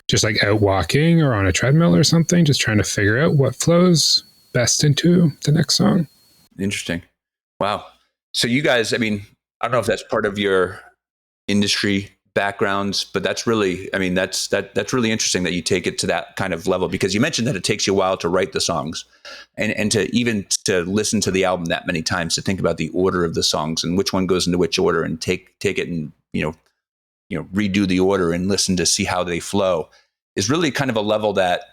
just like out walking or on a treadmill or something, just trying to figure out what flows best into the next song. Interesting. Wow. So you guys, I mean, I don't know if that's part of your industry backgrounds, but that's really, I mean, that's really interesting that you take it to that kind of level, because you mentioned that it takes you a while to write the songs and to even to listen to the album that many times, to think about the order of the songs and which one goes into which order, and take it and, you know, redo the order and listen to see how they flow, is really kind of a level that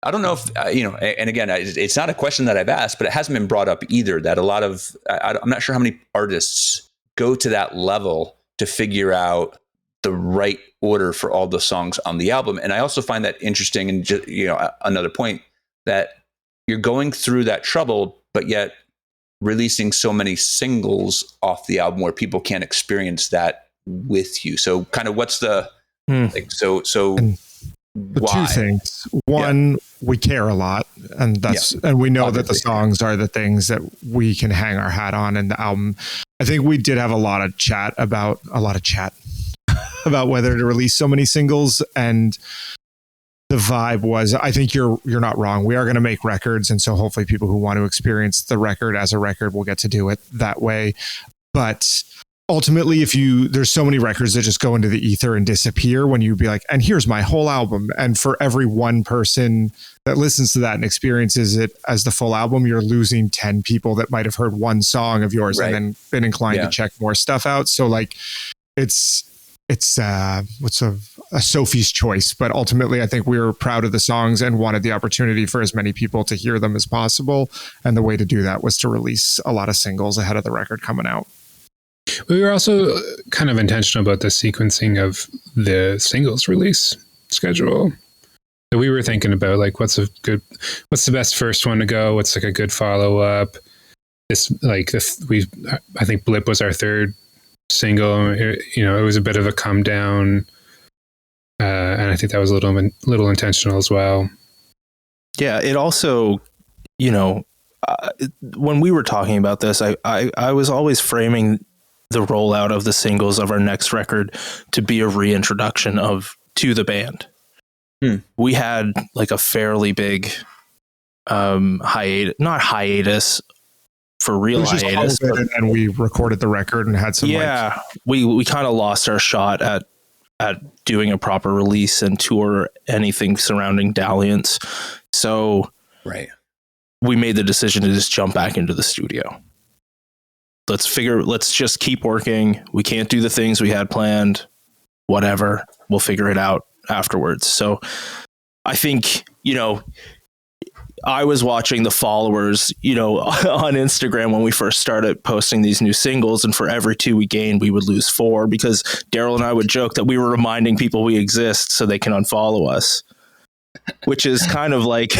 I don't know if, you know, and again, it's not a question that I've asked, but it hasn't been brought up either, that a lot of, I'm not sure how many artists go to that level to figure out the right order for all the songs on the album. And I also find that interesting, and just, you know, another point, that you're going through that trouble, but yet releasing so many singles off the album where people can't experience that with you. So kind of what's the like, so the why? two things. One, we care a lot, and that's and we know Obviously. that the songs are the things that we can hang our hat on in the album. I think we did have a lot of chat about whether to release so many singles, and the vibe was, I think you're not wrong. We are going to make records, and so hopefully people who want to experience the record as a record will get to do it that way. But ultimately, there's so many records that just go into the ether and disappear when you be like, and here's my whole album. And for every one person that listens to that and experiences it as the full album, you're losing 10 people that might have heard one song of yours and then been inclined to check more stuff out. So like it's what's a Sophie's choice, but ultimately I think we were proud of the songs and wanted the opportunity for as many people to hear them as possible. And the way to do that was to release a lot of singles ahead of the record coming out. We were also kind of intentional about the sequencing of the singles release schedule. So we were thinking about like, what's the best first one to go? What's like a good follow up? I think Blip was our third single. It was a bit of a come down. And I think that was a little intentional as well. Yeah. It also, when we were talking about this, I was always framing the rollout of the singles of our next record to be a reintroduction to the band. We had like a fairly big hiatus, not hiatus for real hiatus, and we recorded the record and had some. Yeah, we kind of lost our shot at doing a proper release and tour anything surrounding Dalliance. So we made the decision to just jump back into the studio. Let's just keep working. We can't do the things we had planned. Whatever. We'll figure it out afterwards. So I think, I was watching the followers, on Instagram when we first started posting these new singles, and for every 2 we gained, we would lose 4 because Darryl and I would joke that we were reminding people we exist so they can unfollow us, which is kind of like,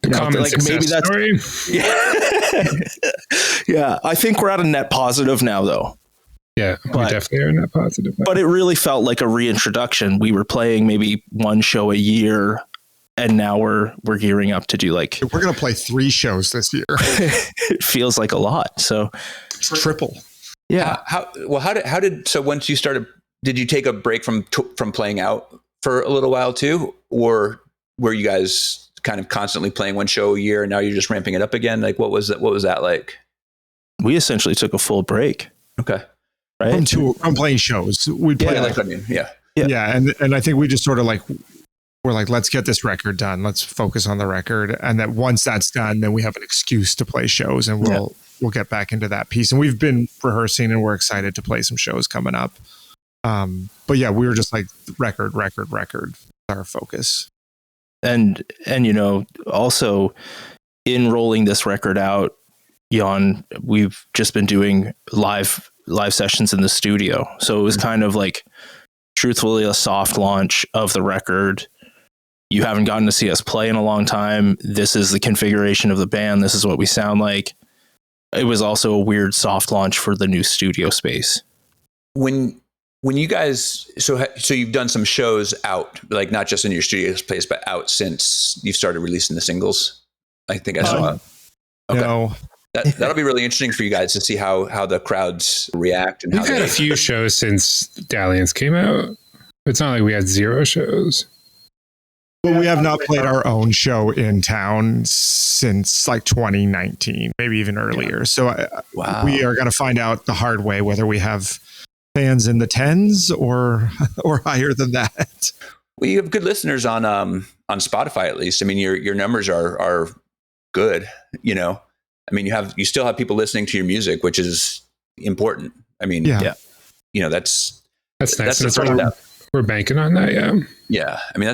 maybe that's story. Yeah. I think we're at a net positive now, though. Yeah, we definitely are net positive. But it really felt like a reintroduction. We were playing maybe one show a year, and now we're gearing up to do like we're going to play 3 shows this year. It feels like a lot. So it's triple. Yeah. So once you started, did you take a break from playing out for a little while too, or were you guys kind of constantly playing one show a year and now you're just ramping it up again? Like what was that like? We essentially took a full break. Okay. Right. From playing shows. We play and I think we just sort of like, we're like, let's get this record done. Let's focus on the record. And that once that's done, then we have an excuse to play shows, and we'll get back into that piece. And we've been rehearsing, and we're excited to play some shows coming up. But yeah, we were just like record, our focus. And also in rolling this record out, Jan, we've just been doing live sessions in the studio. So it was kind of like truthfully a soft launch of the record. You haven't gotten to see us play in a long time. This is the configuration of the band. This is what we sound like. It was also a weird soft launch for the new studio space. When you guys, so you've done some shows out, like not just in your studio space, but out since you started releasing the singles. I think I saw it. Okay. No. That'll be really interesting for you guys to see how the crowds react. And we've had a few shows since Dalliance came out. It's not like we had 0 shows. But we have not played our own show in town since like 2019, maybe even earlier. So we are going to find out the hard way whether we have fans in the tens or higher than that. Well, you have good listeners on Spotify, at least. I mean, your numbers are good. I mean, you still have people listening to your music, which is important. I mean, that's nice. We're banking on that. Yeah. Yeah. I mean,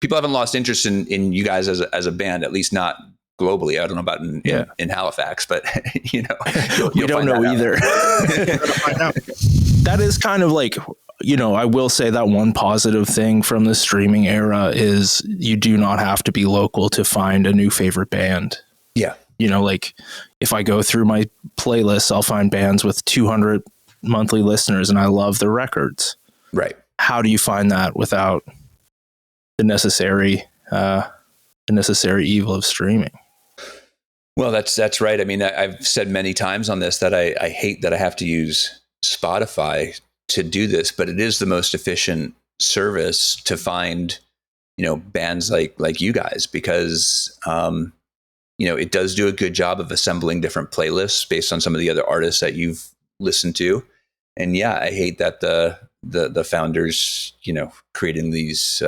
people haven't lost interest in you guys as a band, at least not globally. I don't know about in Halifax, but we don't know either. That is kind of like, I will say that one positive thing from the streaming era is you do not have to be local to find a new favorite band. Yeah. Like if I go through my playlists, I'll find bands with 200 monthly listeners and I love their records. Right. How do you find that without the necessary evil of streaming? Well, that's right. I mean, I've said many times on this that I hate that I have to use Spotify to do this, but it is the most efficient service to find, bands like you guys, because, it does do a good job of assembling different playlists based on some of the other artists that you've listened to. And yeah, I hate that the founders, creating these,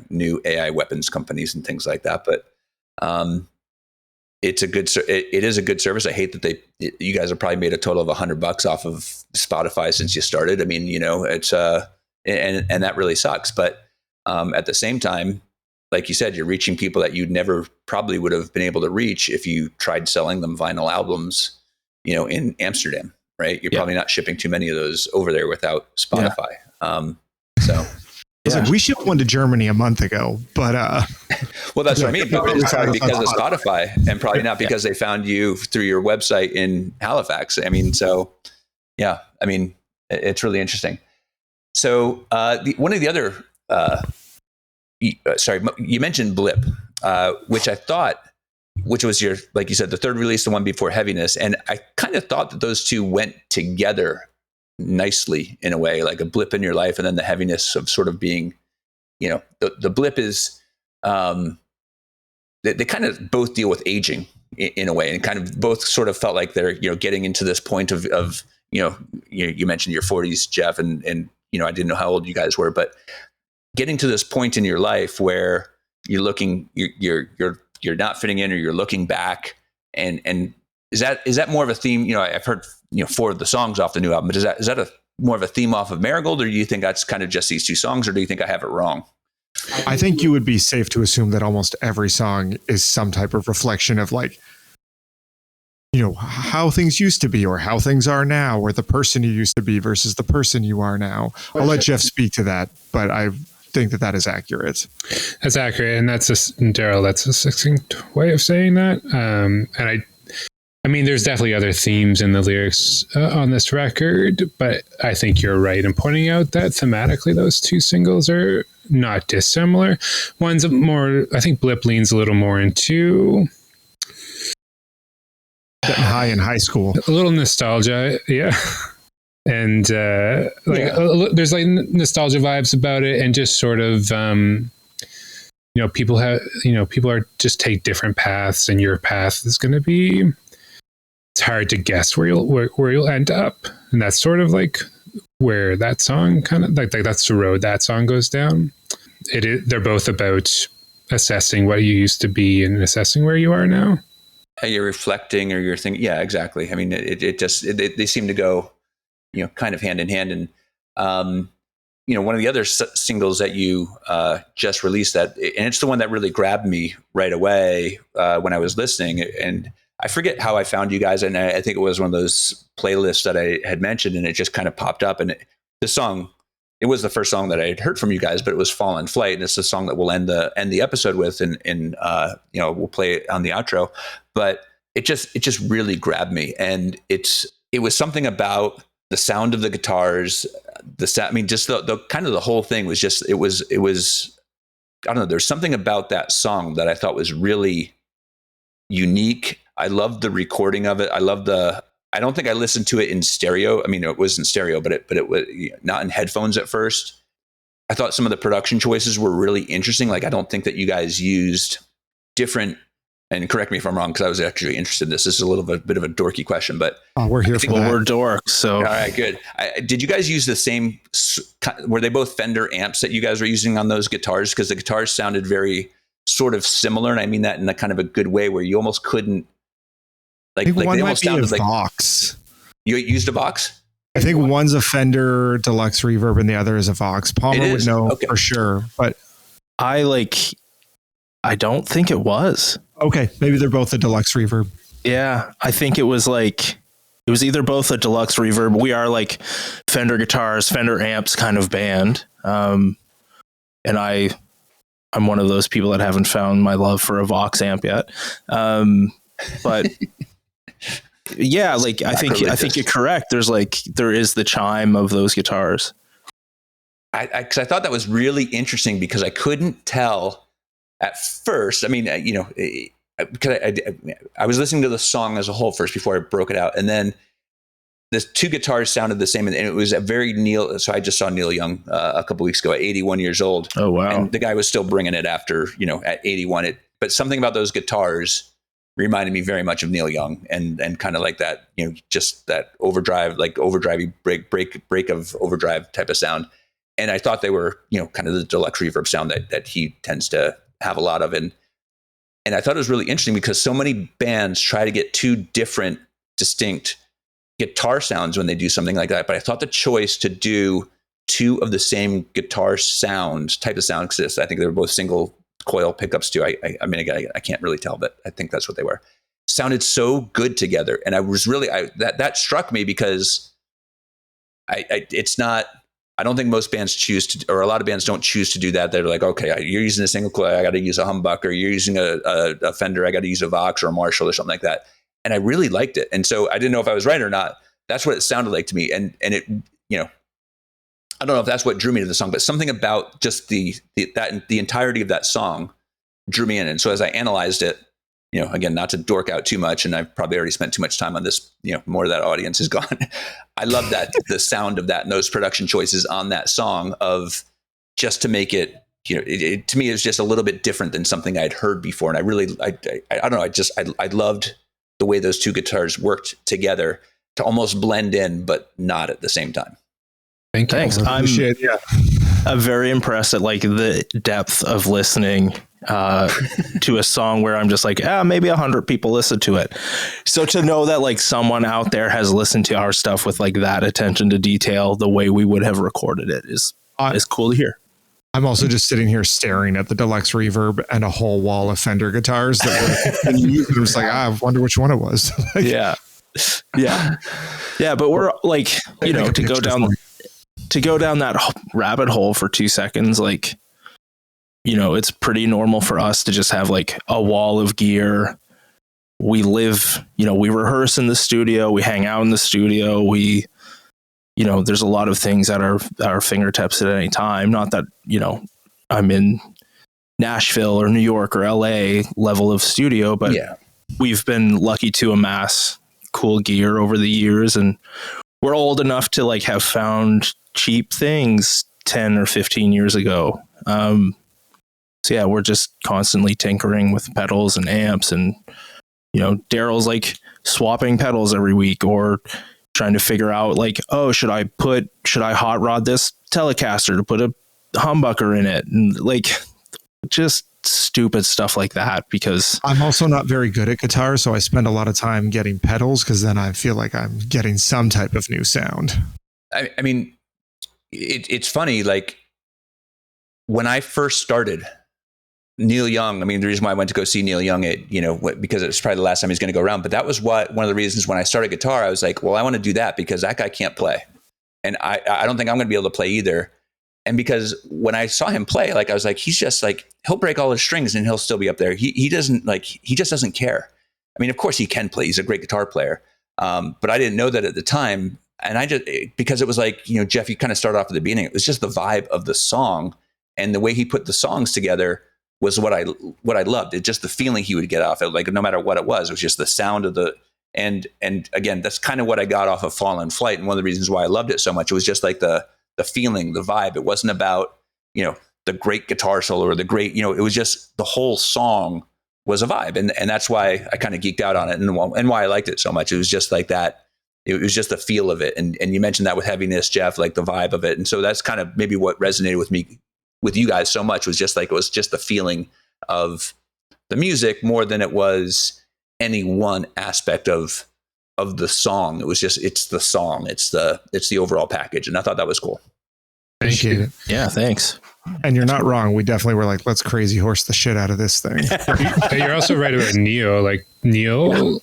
new AI weapons companies and things like that. But, it is a good service. I hate that you guys have probably made a total of $100 off of Spotify since you started. I mean, it's and that really sucks. But at the same time, like you said, you're reaching people that you'd never probably would have been able to reach if you tried selling them vinyl albums, in Amsterdam, right? You're probably not shipping too many of those over there without Spotify. So. It's like we shipped one to Germany a month ago, but well, that's what I mean. But it's probably because of Spotify, and probably not because they found you through your website in Halifax. I mean, so yeah, I mean, it's really interesting. So one of the other, you mentioned Blip, which I thought, which was your, like you said, the third release, the one before Heaviness, and I kind of thought that those two went together nicely in a way, like a blip in your life, and then the heaviness of sort of being, the blip is, they kind of both deal with aging in a way, and kind of both sort of felt like they're, getting into this point of you mentioned your 40s, Jeff, and I didn't know how old you guys were, but getting to this point in your life where you're looking, you're not fitting in, or you're looking back, and is that more of a theme? I've heard 4 of the songs off the new album, but is that a more of a theme off of Marigold, or do you think that's kind of just these 2 songs, or do you think I have it wrong? I think you would be safe to assume that almost every song is some type of reflection of how things used to be, or how things are now, or the person you used to be versus the person you are now. I'll let Jeff speak to that, but I think that is accurate. That's accurate, and Darryl, that's a succinct way of saying that. And I mean, there's definitely other themes in the lyrics on this record, but I think you're right in pointing out that thematically those 2 singles are not dissimilar. One's more, I think Blip leans a little more into getting high in high school. A little nostalgia, yeah. And there's like nostalgia vibes about it, and just sort of people are just take different paths, and your path is going to be, it's hard to guess where you'll end up, and that's sort of like where that song kind of like that's the road that song goes down. They're both about assessing what you used to be and assessing where you are now. You're reflecting, or you're thinking, yeah, exactly. I mean, they seem to go, kind of hand in hand. And one of the other singles that you just released, and it's the one that really grabbed me right away when I was listening, and I forget how I found you guys, and I think it was one of those playlists that I had mentioned, and it just kind of popped up. And this song, it was the first song that I had heard from you guys, but it was "Fall in Flight," and it's the song that we'll end the episode with, and we'll play it on the outro. But it just really grabbed me, and it was something about the sound of the guitars, I mean, just the kind of the whole thing was just it was I don't know. There's something about that song that I thought was really unique. I loved the recording of it. I don't think I listened to it in stereo. I mean, it was in stereo, but it was not in headphones at first. I thought some of the production choices were really interesting. Like, I don't think that you guys used different, and correct me if I'm wrong, because I was actually interested in this. This is a little bit of a dorky question, but we're here for that. We're dorks. So, all right, good. Did you guys use the same, were they both Fender amps that you guys were using on those guitars? Because the guitars sounded very sort of similar. And I mean that in a kind of a good way, where you almost couldn't, I think one they might almost be sounded a like Vox. You used a Vox? I think one's a Fender Deluxe Reverb and the other is a Vox. Palmer would know for sure, but I don't think it was. Okay, maybe they're both a Deluxe Reverb. Yeah, I think it was like it was either both a deluxe reverb. We are like Fender guitars, Fender amps kind of band. And I'm one of those people that haven't found my love for a Vox amp yet. But yeah, like I think you're correct. There is the chime of those guitars. Because I thought that was really interesting because I couldn't tell at first. I mean, because I was listening to the song as a whole first before I broke it out, and then the two guitars sounded the same, and it was a very Neil. So I just saw Neil Young a couple weeks ago at 81 years old. Oh wow! And the guy was still bringing it after at 81. But something about those guitars reminded me very much of Neil Young, and kind of like that, just that overdrivey break of overdrive type of sound. And I thought they were, kind of the deluxe reverb sound that he tends to have a lot of. And I thought it was really interesting because so many bands try to get two different, distinct guitar sounds when they do something like that. But I thought the choice to do two of the same guitar type of sound, because I think they were both single coil pickups too. I mean, I can't really tell, but I think that's what they were. Sounded so good together. And I was really, that struck me because it's not, I don't think most bands choose to, or a lot of bands don't choose to do that. They're like, okay, you're using a single coil, I got to use a humbucker. You're using a Fender, I got to use a Vox or a Marshall or something like that. And I really liked it. And so I didn't know if I was right or not. That's what it sounded like to me. And it, I don't know if that's what drew me to the song, but something about just the entirety of that song drew me in. And so as I analyzed it, again, not to dork out too much, and I've probably already spent too much time on this, more of that audience is gone. I love that, the sound of that and those production choices on that song of just to make it, it to me, is just a little bit different than something I'd heard before. And I don't know, I loved the way those two guitars worked together to almost blend in, but not at the same time. Thanks. I'm very impressed at like the depth of listening to a song where I'm just like, maybe 100 people listen to it. So to know that like someone out there has listened to our stuff with like that attention to detail, the way we would have recorded it is cool to hear. I'm also just sitting here staring at the deluxe reverb and a whole wall of Fender guitars that were used. I'm just like, I wonder which one it was. Yeah. But we're like, to go down that rabbit hole for 2 seconds, like, it's pretty normal for us to just have like a wall of gear. We live, we rehearse in the studio, we hang out in the studio, we, there's a lot of things at our fingertips at any time. Not that, I'm in Nashville or New York or LA level of studio, but we've been lucky to amass cool gear over the years, and we're old enough to like have found cheap things 10 or 15 years ago. So yeah, we're just constantly tinkering with pedals and amps, and Darryl's like swapping pedals every week or trying to figure out like, should I hot rod this Telecaster to put a humbucker in it, and like just stupid stuff like that, because I'm also not very good at guitar, so I spend a lot of time getting pedals because then I feel like I'm getting some type of new sound. I mean, it's funny, like when I first started, Neil Young, I mean, the reason why I went to go see Neil Young at, because it was probably the last time he's going to go around, but that was one of the reasons when I started guitar, I was like, well, I want to do that because that guy can't play. And I don't think I'm going to be able to play either. And because when I saw him play, like, I was like, he's just like, he'll break all his strings and he'll still be up there. He just doesn't care. I mean, of course he can play. He's a great guitar player. But I didn't know that at the time. And because it was like, Jeff, you kind of started off at the beginning. It was just the vibe of the song and the way he put the songs together was what I loved. It's just the feeling he would get off it. Like, no matter what it was just the sound of the, and again, that's kind of what I got off of Fall in Flight. And one of the reasons why I loved it so much, it was just like the feeling, the vibe. It wasn't about, the great guitar solo or the great, it was just the whole song was a vibe. And that's why I kind of geeked out on it and why I liked it so much. It was just like that. It was just the feel of it. And you mentioned that with Heaviness, Jeff, like the vibe of it. And so that's kind of maybe what resonated with me, with you guys so much, was just like, it was just the feeling of the music more than it was any one aspect of the song. It was just, it's the song, it's the overall package. And I thought that was cool. Thank you. Yeah, thanks. And you're not wrong. We definitely were like, let's crazy horse the shit out of this thing. You're also right about Neil. Like, Neil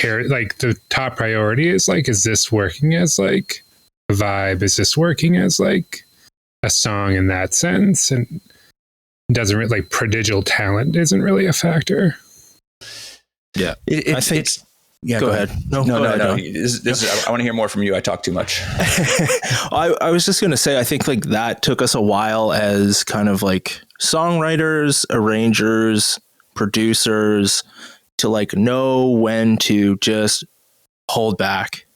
care, like the top priority is like, is this working as like a vibe? Is this working as like a song in that sense? And doesn't really, like, prodigal talent isn't really a factor. Yeah. I think it's, yeah, go ahead. No. I want to hear more from you. I talk too much. I was just going to say, I think like that took us a while as kind of like songwriters, arrangers, producers to like know when to just hold back.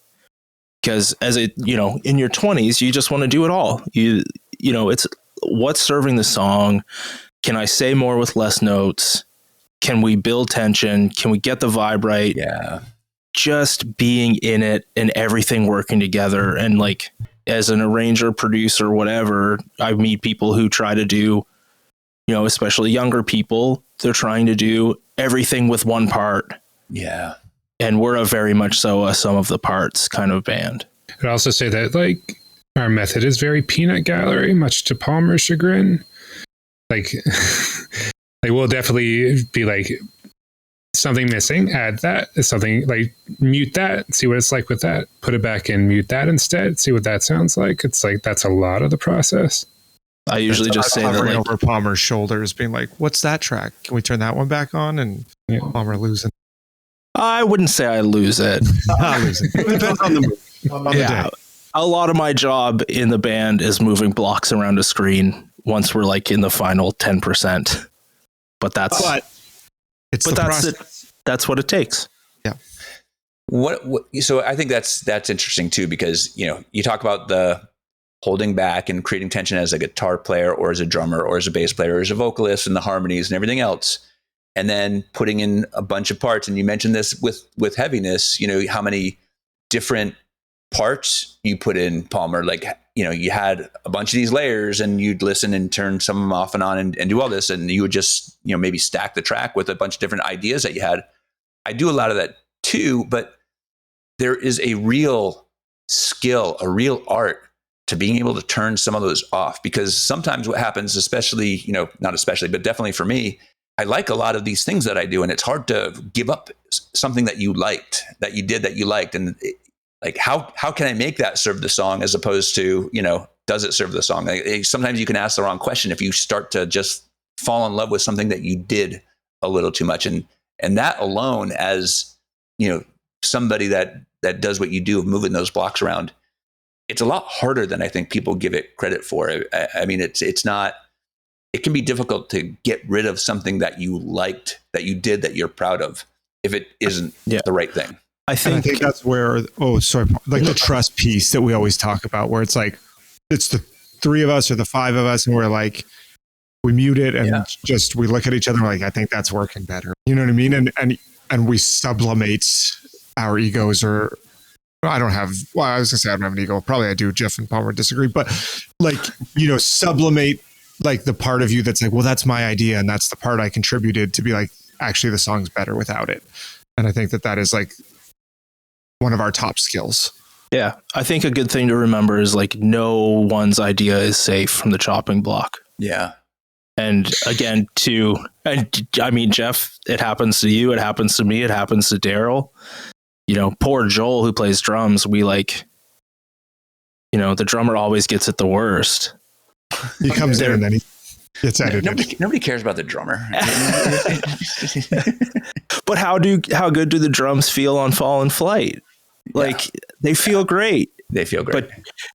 Because as it, you know, in your 20s, you just want to do it all. You know, it's what's serving the song. Can I say more with less notes? Can we build tension? Can we get the vibe right? Yeah. Just being in it and everything working together. And like, as an arranger, producer, whatever, I meet people who try to do, you know, especially younger people, they're trying to do everything with one part. Yeah. And we're a very much so a sum of the parts kind of band. I'd also say that like our method is very peanut gallery, much to Palmer's chagrin. Like, like we'll definitely be like, something missing, add that. Something like mute that, see what it's like with that. Put it back in, mute that instead, see what that sounds like. It's like that's a lot of the process. I usually just say that like, over Palmer's shoulders, being like, "What's that track? Can we turn that one back on?" And Palmer losing. I wouldn't say I lose it. Not losing. It depends on the mood. On the day. A lot of my job in the band is moving blocks around a screen once we're like in the final 10%. But that's that's what it takes. Yeah. What so I think that's interesting too, because you know, you talk about the holding back and creating tension as a guitar player or as a drummer or as a bass player or as a vocalist and the harmonies and everything else, and then putting in a bunch of parts. And you mentioned this with heaviness, you know, how many different parts you put in, Palmer. Like, you know, you had a bunch of these layers and you'd listen and turn some of them off and on and do all this, and you would just, you know, maybe stack the track with a bunch of different ideas that you had. I do a lot of that too, but there is a real skill, a real art to being able to turn some of those off, because sometimes what happens, especially, you know, not especially, but definitely for me, I like a lot of these things that I do, and it's hard to give up something that you liked, that you did, that you liked. And like, how can I make that serve the song as opposed to, you know, does it serve the song? Like, sometimes you can ask the wrong question if you start to just fall in love with something that you did a little too much. And that alone, as, you know, somebody that does what you do of moving those blocks around, it's a lot harder than I think people give it credit for. I mean, it's not, it can be difficult to get rid of something that you liked, that you did, that you're proud of, if it isn't the right thing. I think that's where, like the trust piece that we always talk about, where it's like, it's the three of us or the five of us, and we're like, we mute it and just, we look at each other and we're like, I think that's working better. You know what I mean? And we sublimate our egos, or I was going to say I don't have an ego. Probably I do. Jeff and Palmer disagree, but like, you know, sublimate like the part of you that's like, well, that's my idea, and that's the part I contributed, to be like, actually the song's better without it. And I think that is like one of our top skills. Yeah. I think a good thing to remember is like, no one's idea is safe from the chopping block. Yeah. And again, I mean, Jeff, it happens to you, it happens to me, it happens to Darryl. You know, poor Joel, who plays drums, we like, you know, the drummer always gets it the worst. He comes in and then he gets edited. Nobody cares about the drummer. But how good do the drums feel on Fall in Flight? Like, they feel great. They feel great.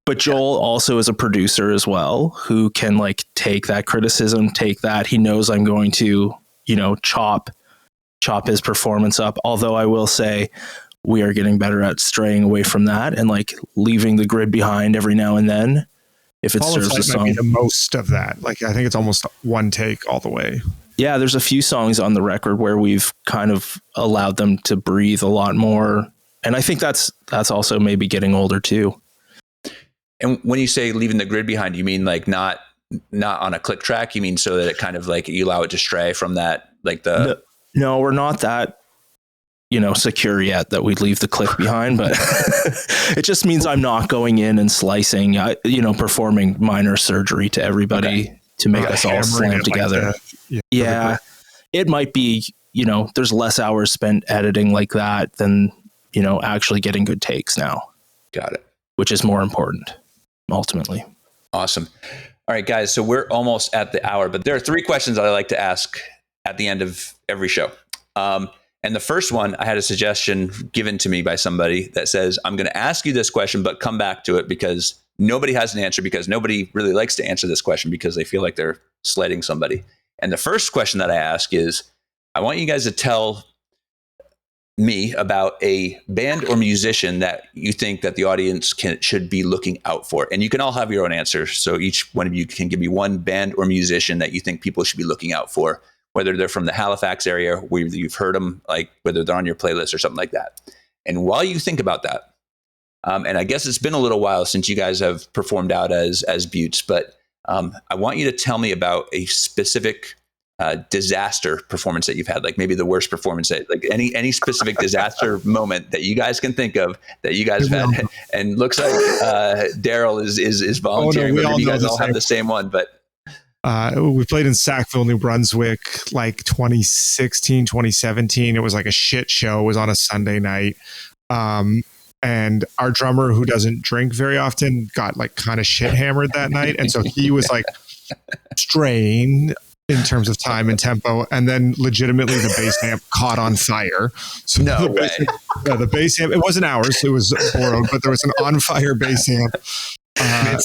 But Joel also is a producer as well, who can like take that criticism, take that. He knows I'm going to, you know, chop his performance up. Although I will say we are getting better at straying away from that and like leaving the grid behind every now and then. If it serves the song, might be the most of that. Like, I think it's almost one take all the way. Yeah, there's a few songs on the record where we've kind of allowed them to breathe a lot more. And I think that's also maybe getting older too. And when you say leaving the grid behind, you mean like not on a click track? You mean so that it kind of like, you allow it to stray from that, like the... No, we're not that, you know, secure yet that we'd leave the click behind, but it just means I'm not going in and slicing, you know, performing minor surgery to everybody to make us all slam together. It might be, you know, there's less hours spent editing like that than, you know, actually getting good takes now. Got it. Which is more important ultimately. Awesome. All right, guys. So we're almost at the hour, but there are 3 questions that I like to ask at the end of every show. And the first one, I had a suggestion given to me by somebody that says, I'm going to ask you this question, but come back to it because nobody has an answer, because nobody really likes to answer this question because they feel like they're slighting somebody. And the first question that I ask is, I want you guys to tell me about a band or musician that you think that the audience should be looking out for. And you can all have your own answer. So each one of you can give me one band or musician that you think people should be looking out for, whether they're from the Halifax area, whether you've heard them, like whether they're on your playlist or something like that. And while you think about that, and I guess it's been a little while since you guys have performed out as Beauts, but I want you to tell me about a specific disaster performance that you've had, like maybe the worst performance, that, like any specific disaster moment that you guys can think of that you guys have had. And looks like Darryl is volunteering, but maybe you guys all have the same one, but. We played in Sackville, New Brunswick, like 2016, 2017. It was like a shit show. It was on a Sunday night. And our drummer, who doesn't drink very often, got like kind of shit hammered that night. And so he was like straying in terms of time and tempo. And then legitimately the bass amp caught on fire. So no way. The bass amp, it wasn't ours. It was borrowed, but there was an on fire bass amp.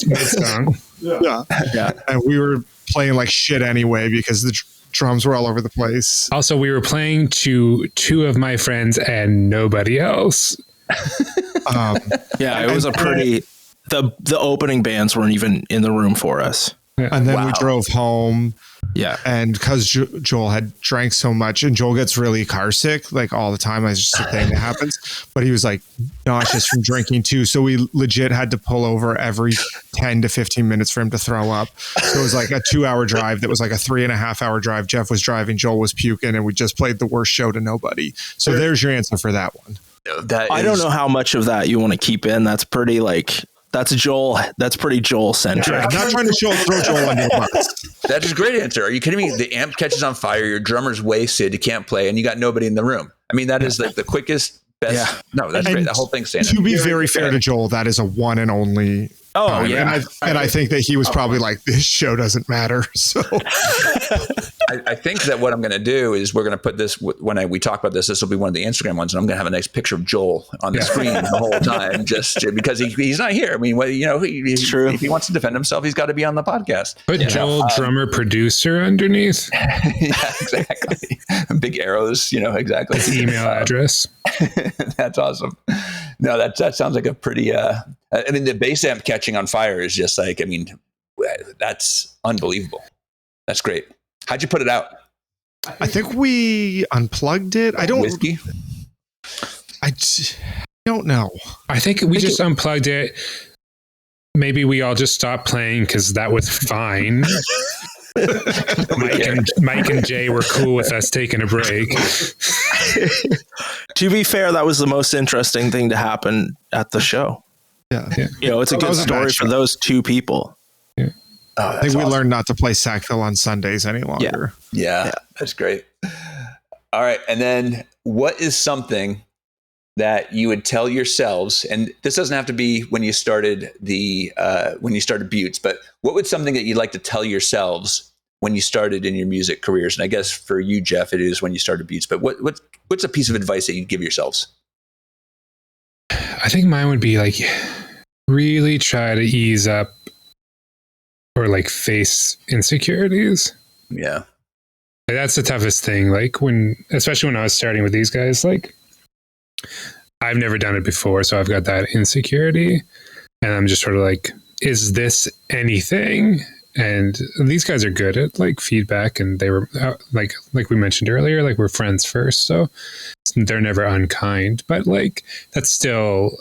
Mid-song. Yeah. And we were playing like shit anyway because the drums were all over the place. Also, we were playing to 2 of my friends and nobody else. It was a pretty. The opening bands weren't even in the room for us. Yeah. And then we drove home. Yeah. And because Joel had drank so much, and Joel gets really car sick like all the time. It's just a thing that happens. But he was like nauseous from drinking too. So we legit had to pull over every 10 to 15 minutes for him to throw up. So it was like a 2-hour drive that was like a 3.5-hour drive. Jeff was driving, Joel was puking, and we just played the worst show to nobody. So there's your answer for that one. I don't know how much of that you want to keep in. That's pretty like. That's Joel. That's pretty Joel centric. Yeah, I'm not trying to throw Joel under the bus. That's a great answer. Are you kidding me? The amp catches on fire. Your drummer's wasted. You can't play, and you got nobody in the room. I mean, that is like the quickest, best. Yeah. No, that's great. The whole thing's standing. To be very fair to Joel, that is a one and only. Oh yeah, and I think that he was probably like, this show doesn't matter. So I think that what I'm going to do is we're going to put this when we talk about this. This will be one of the Instagram ones, and I'm going to have a nice picture of Joel on the screen the whole time, just because he's not here. I mean, he's true. If he wants to defend himself, he's got to be on the podcast. Put Joel, drummer, producer underneath. Yeah, exactly. Big arrows. Exactly. His email address. That's awesome. No, that sounds like a pretty. I mean, the bass amp catching on fire is just like, I mean, that's unbelievable. That's great. How'd you put it out? I think we unplugged it. I don't. Whiskey? I don't know. I think we just unplugged it. Maybe we all just stopped playing because that was fine. Mike and Jay were cool with us taking a break. To be fair, that was the most interesting thing to happen at the show. Yeah. It's a good story for those 2 people. Yeah. I think we learned not to play Sackville on Sundays any longer. Yeah, that's great. All right. And then what is something that you would tell yourselves, and this doesn't have to be when you started Beauts, but what would something that you'd like to tell yourselves when you started in your music careers? And I guess for you, Jeff, it is when you started Beauts, but what's a piece of advice that you'd give yourselves? I think mine would be like, really try to ease up or like face insecurities. Yeah. That's the toughest thing. Like especially when I was starting with these guys, like I've never done it before. So I've got that insecurity and I'm just sort of like, is this anything? And these guys are good at like feedback, and they were like we mentioned earlier, like we're friends first, so they're never unkind. But like that's still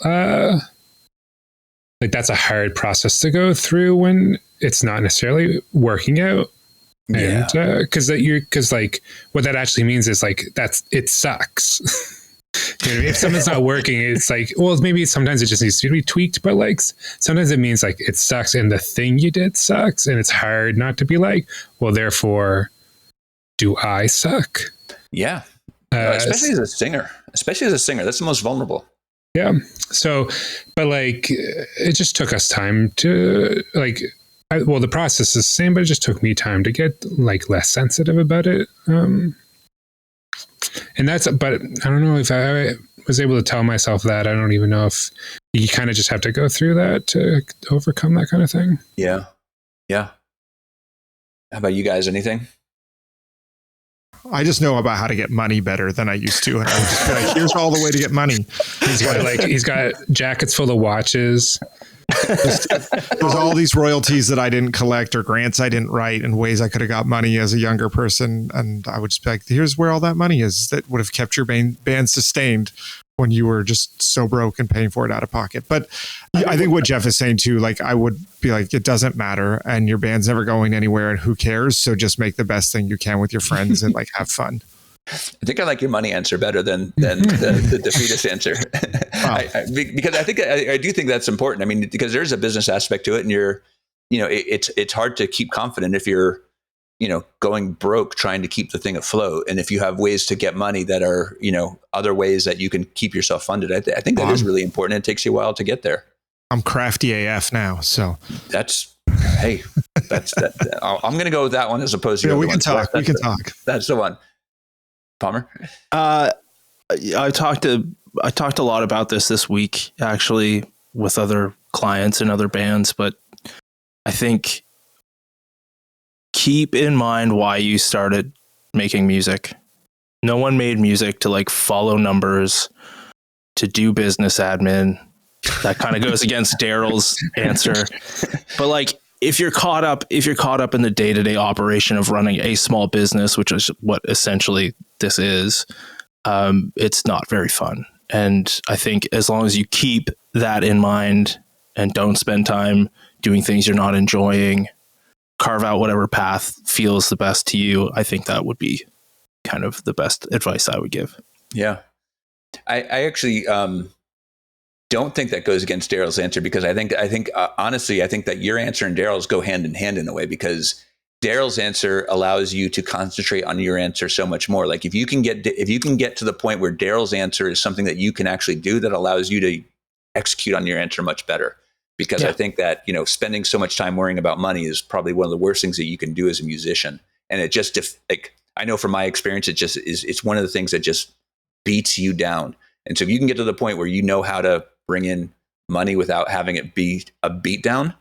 like that's a hard process to go through when it's not necessarily working out. Yeah. And because like what that actually means is like it sucks. You know what I mean? If something's not working, it's like, well, maybe sometimes it just needs to be tweaked, but like sometimes it means like it sucks and the thing you did sucks, and it's hard not to be like, well, therefore, do I suck? Yeah. Especially as a singer. That's the most vulnerable. Yeah. So, but like, it just took us time to like, the process is the same, but it just took me time to get like less sensitive about it. And but I don't know if I was able to tell myself that. I don't even know if you kind of just have to go through that to overcome that kind of thing. Yeah. Yeah. How about you guys? Anything? I just know about how to get money better than I used to. And I would just be like, here's all the way to get money. He's got jackets full of watches. There's all these royalties that I didn't collect or grants I didn't write and ways I could have got money as a younger person. And I would just be like, here's where all that money is that would have kept your band sustained when you were just so broke and paying for it out of pocket. But I think what Jeff is saying too, like I would be like, it doesn't matter and your band's never going anywhere and who cares? So just make the best thing you can with your friends and like have fun. I think I like your money answer better than the defeatist answer. Wow. Because I do think that's important. I mean, because there's a business aspect to it and it's hard to keep confident if you're, going broke trying to keep the thing afloat. And if you have ways to get money that are, other ways that you can keep yourself funded, I think that is really important. It takes you a while to get there. I'm crafty AF now. So that's I'm going to go with that one as opposed to we can talk. That's the one. Palmer? I talked a lot about this week, actually, with other clients and other bands, but I think keep in mind why you started making music. No one made music to like follow numbers, to do business admin. That kind of goes against Darryl's answer. But like, if you're caught up in the day-to-day operation of running a small business, which is what essentially this is, it's not very fun. And I think as long as you keep that in mind and don't spend time doing things you're not enjoying, carve out whatever path feels the best to you, I think that would be kind of the best advice I would give. Yeah. I actually don't think that goes against Darryl's answer, because I think honestly, I think that your answer and Darryl's go hand in hand in a way, because Darryl's answer allows you to concentrate on your answer so much more. Like if you can get to the point where Darryl's answer is something that you can actually do, that allows you to execute on your answer much better. Because I think that, spending so much time worrying about money is probably one of the worst things that you can do as a musician. And it just, I know from my experience, it's one of the things that just beats you down. And so if you can get to the point where you know how to bring in money without having it be a beat down,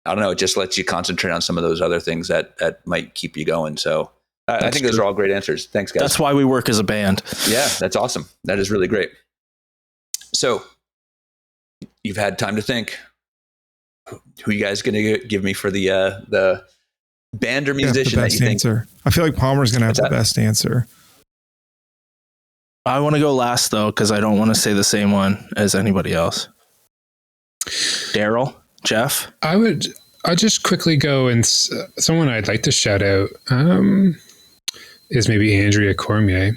I don't know, it just lets you concentrate on some of those other things that might keep you going. So I think those are all great answers. Thanks, guys. That's why we work as a band. Yeah, that's awesome. That is really great. So you've had time to think. Who you guys going to give me for the band or musician that you think? Answer. I feel like Palmer's going to have the best answer. I want to go last though, because I don't want to say the same one as anybody else. Darryl, Jeff? I'll just quickly go, and someone I'd like to shout out is maybe Andrea Cormier,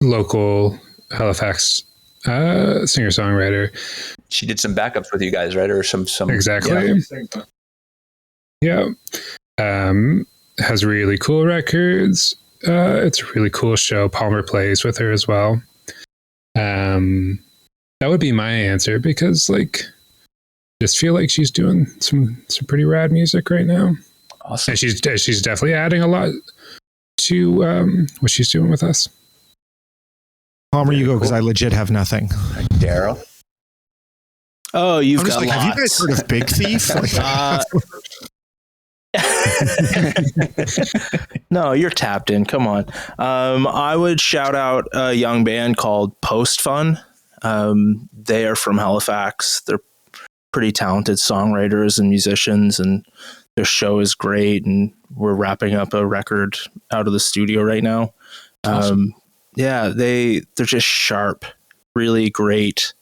local Halifax singer-songwriter. She did some backups with you guys, right? Or some exactly. Yeah. Has really cool records. It's a really cool show. Palmer plays with her as well. That would be my answer, because like, just feel like she's doing some pretty rad music right now. Awesome. And she's definitely adding a lot to what she's doing with us. Palmer, you go, because I legit have nothing. Darryl? Oh, you've got lots. Have you guys heard of Big Thief? No, you're tapped in. Come on. I would shout out a young band called Post Fun. They are from Halifax. They're pretty talented songwriters and musicians, and their show is great. And we're wrapping up a record out of the studio right now. Awesome. Yeah, they're just sharp, really great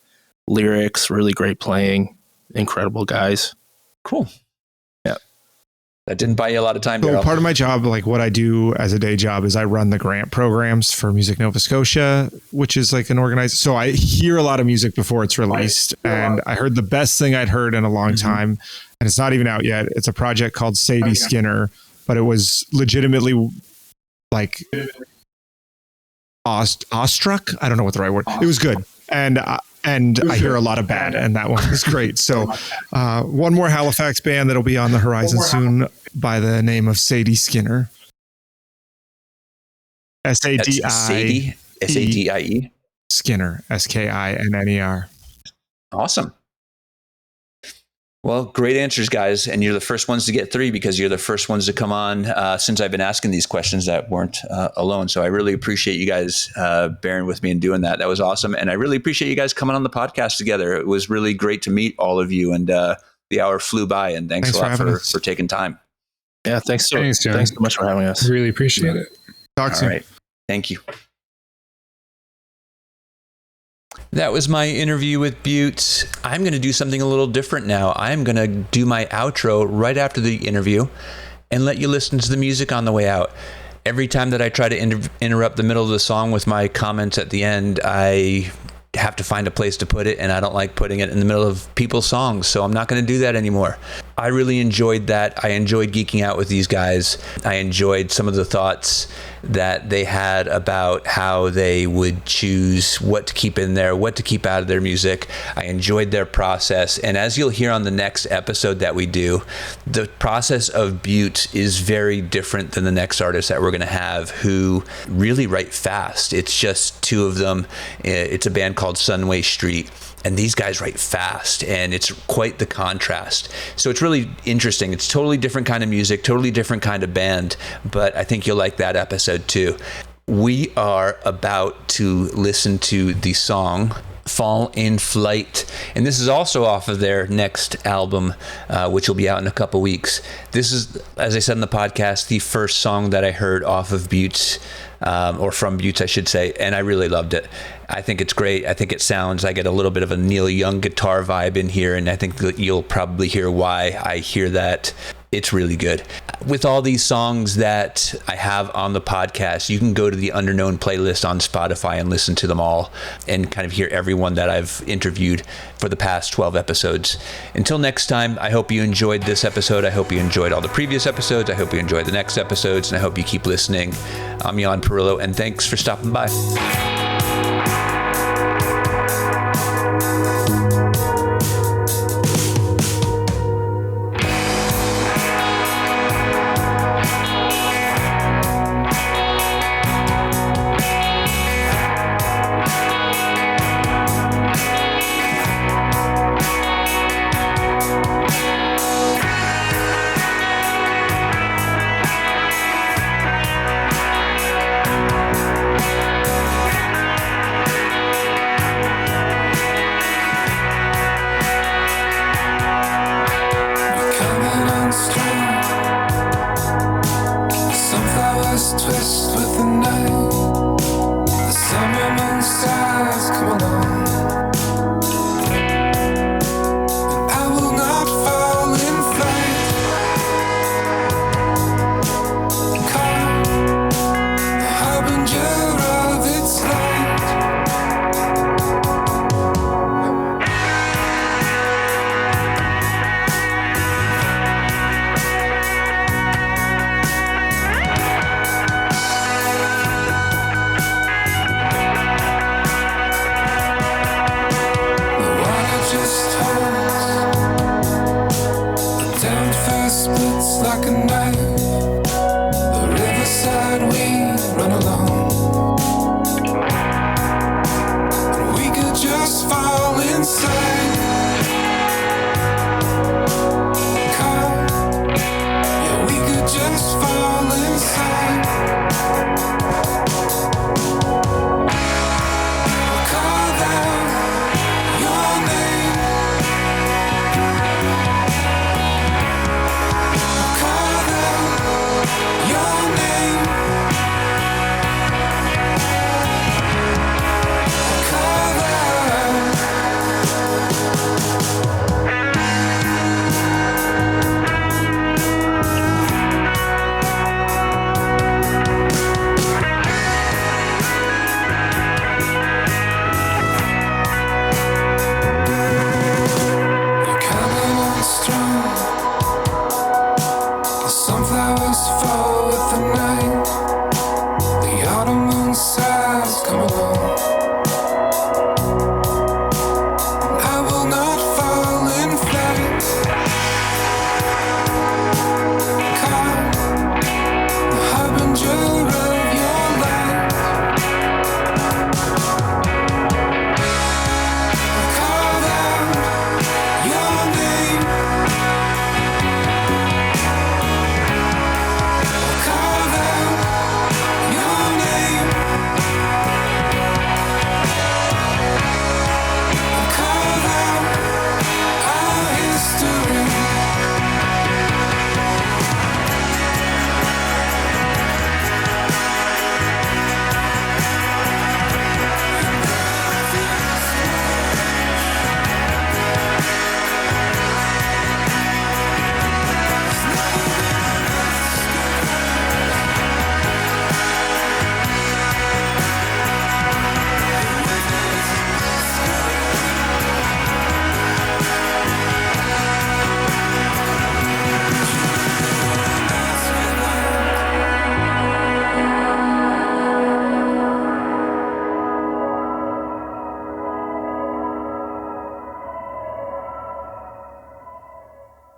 lyrics, really great playing, incredible guys. Cool. Yeah. That didn't buy you a lot of time, Darryl. So part of my job, like what I do as a day job, is I run the grant programs for Music Nova Scotia, which is like an organized. So I hear a lot of music before it's released. And I heard the best thing I'd heard in a long time. And it's not even out yet. It's a project called Sadie Skinner, but it was legitimately like awestruck. I don't know what the right word. It was good, and I hear a lot of bad, and that one was great. So, one more Halifax band that'll be on the horizon soon by the name of Sadie Skinner. Sadie, Sadie Skinner, Skinner. Awesome. Well, great answers, guys. And you're the first ones to get 3 because you're the first ones to come on since I've been asking these questions that weren't alone. So I really appreciate you guys bearing with me and doing that. That was awesome. And I really appreciate you guys coming on the podcast together. It was really great to meet all of you. And the hour flew by. And thanks a lot for taking time. Yeah, thanks so much for having us. Really appreciate it. Talk soon. All right. Thank you. That was my interview with Beauts. I'm going to do something a little different now. I'm going to do my outro right after the interview and let you listen to the music on the way out. Every time that I try to interrupt the middle of the song with my comments at the end, I have to find a place to put it, and I don't like putting it in the middle of people's songs, so I'm not going to do that anymore. I really enjoyed that. I enjoyed geeking out with these guys. I enjoyed some of the thoughts that they had about how they would choose what to keep in there, what to keep out of their music. I enjoyed their process. And as you'll hear on the next episode that we do, the process of Beauts is very different than the next artist that we're going to have, who really write fast. It's just 2 of them. It's a band called Sunway Street. And these guys write fast, and it's quite the contrast. So it's really interesting. It's totally different kind of music, totally different kind of band, but I think you'll like that episode too. We are about to listen to the song Fall in Flight, and this is also off of their next album, which will be out in a couple weeks. This is, as I said in the podcast, the first song that I heard off of Beauts, or from Beauts, I should say, and I really loved it. I think it's great. I think it sounds, I get a little bit of a Neil Young guitar vibe in here, and I think that you'll probably hear why I hear that. It's really good. With all these songs that I have on the podcast, you can go to the Underknown playlist on Spotify and listen to them all and kind of hear everyone that I've interviewed for the past 12 episodes. Until next time, I hope you enjoyed this episode. I hope you enjoyed all the previous episodes. I hope you enjoyed the next episodes, and I hope you keep listening. I'm Jan Perillo, and thanks for stopping by. Twist with the night.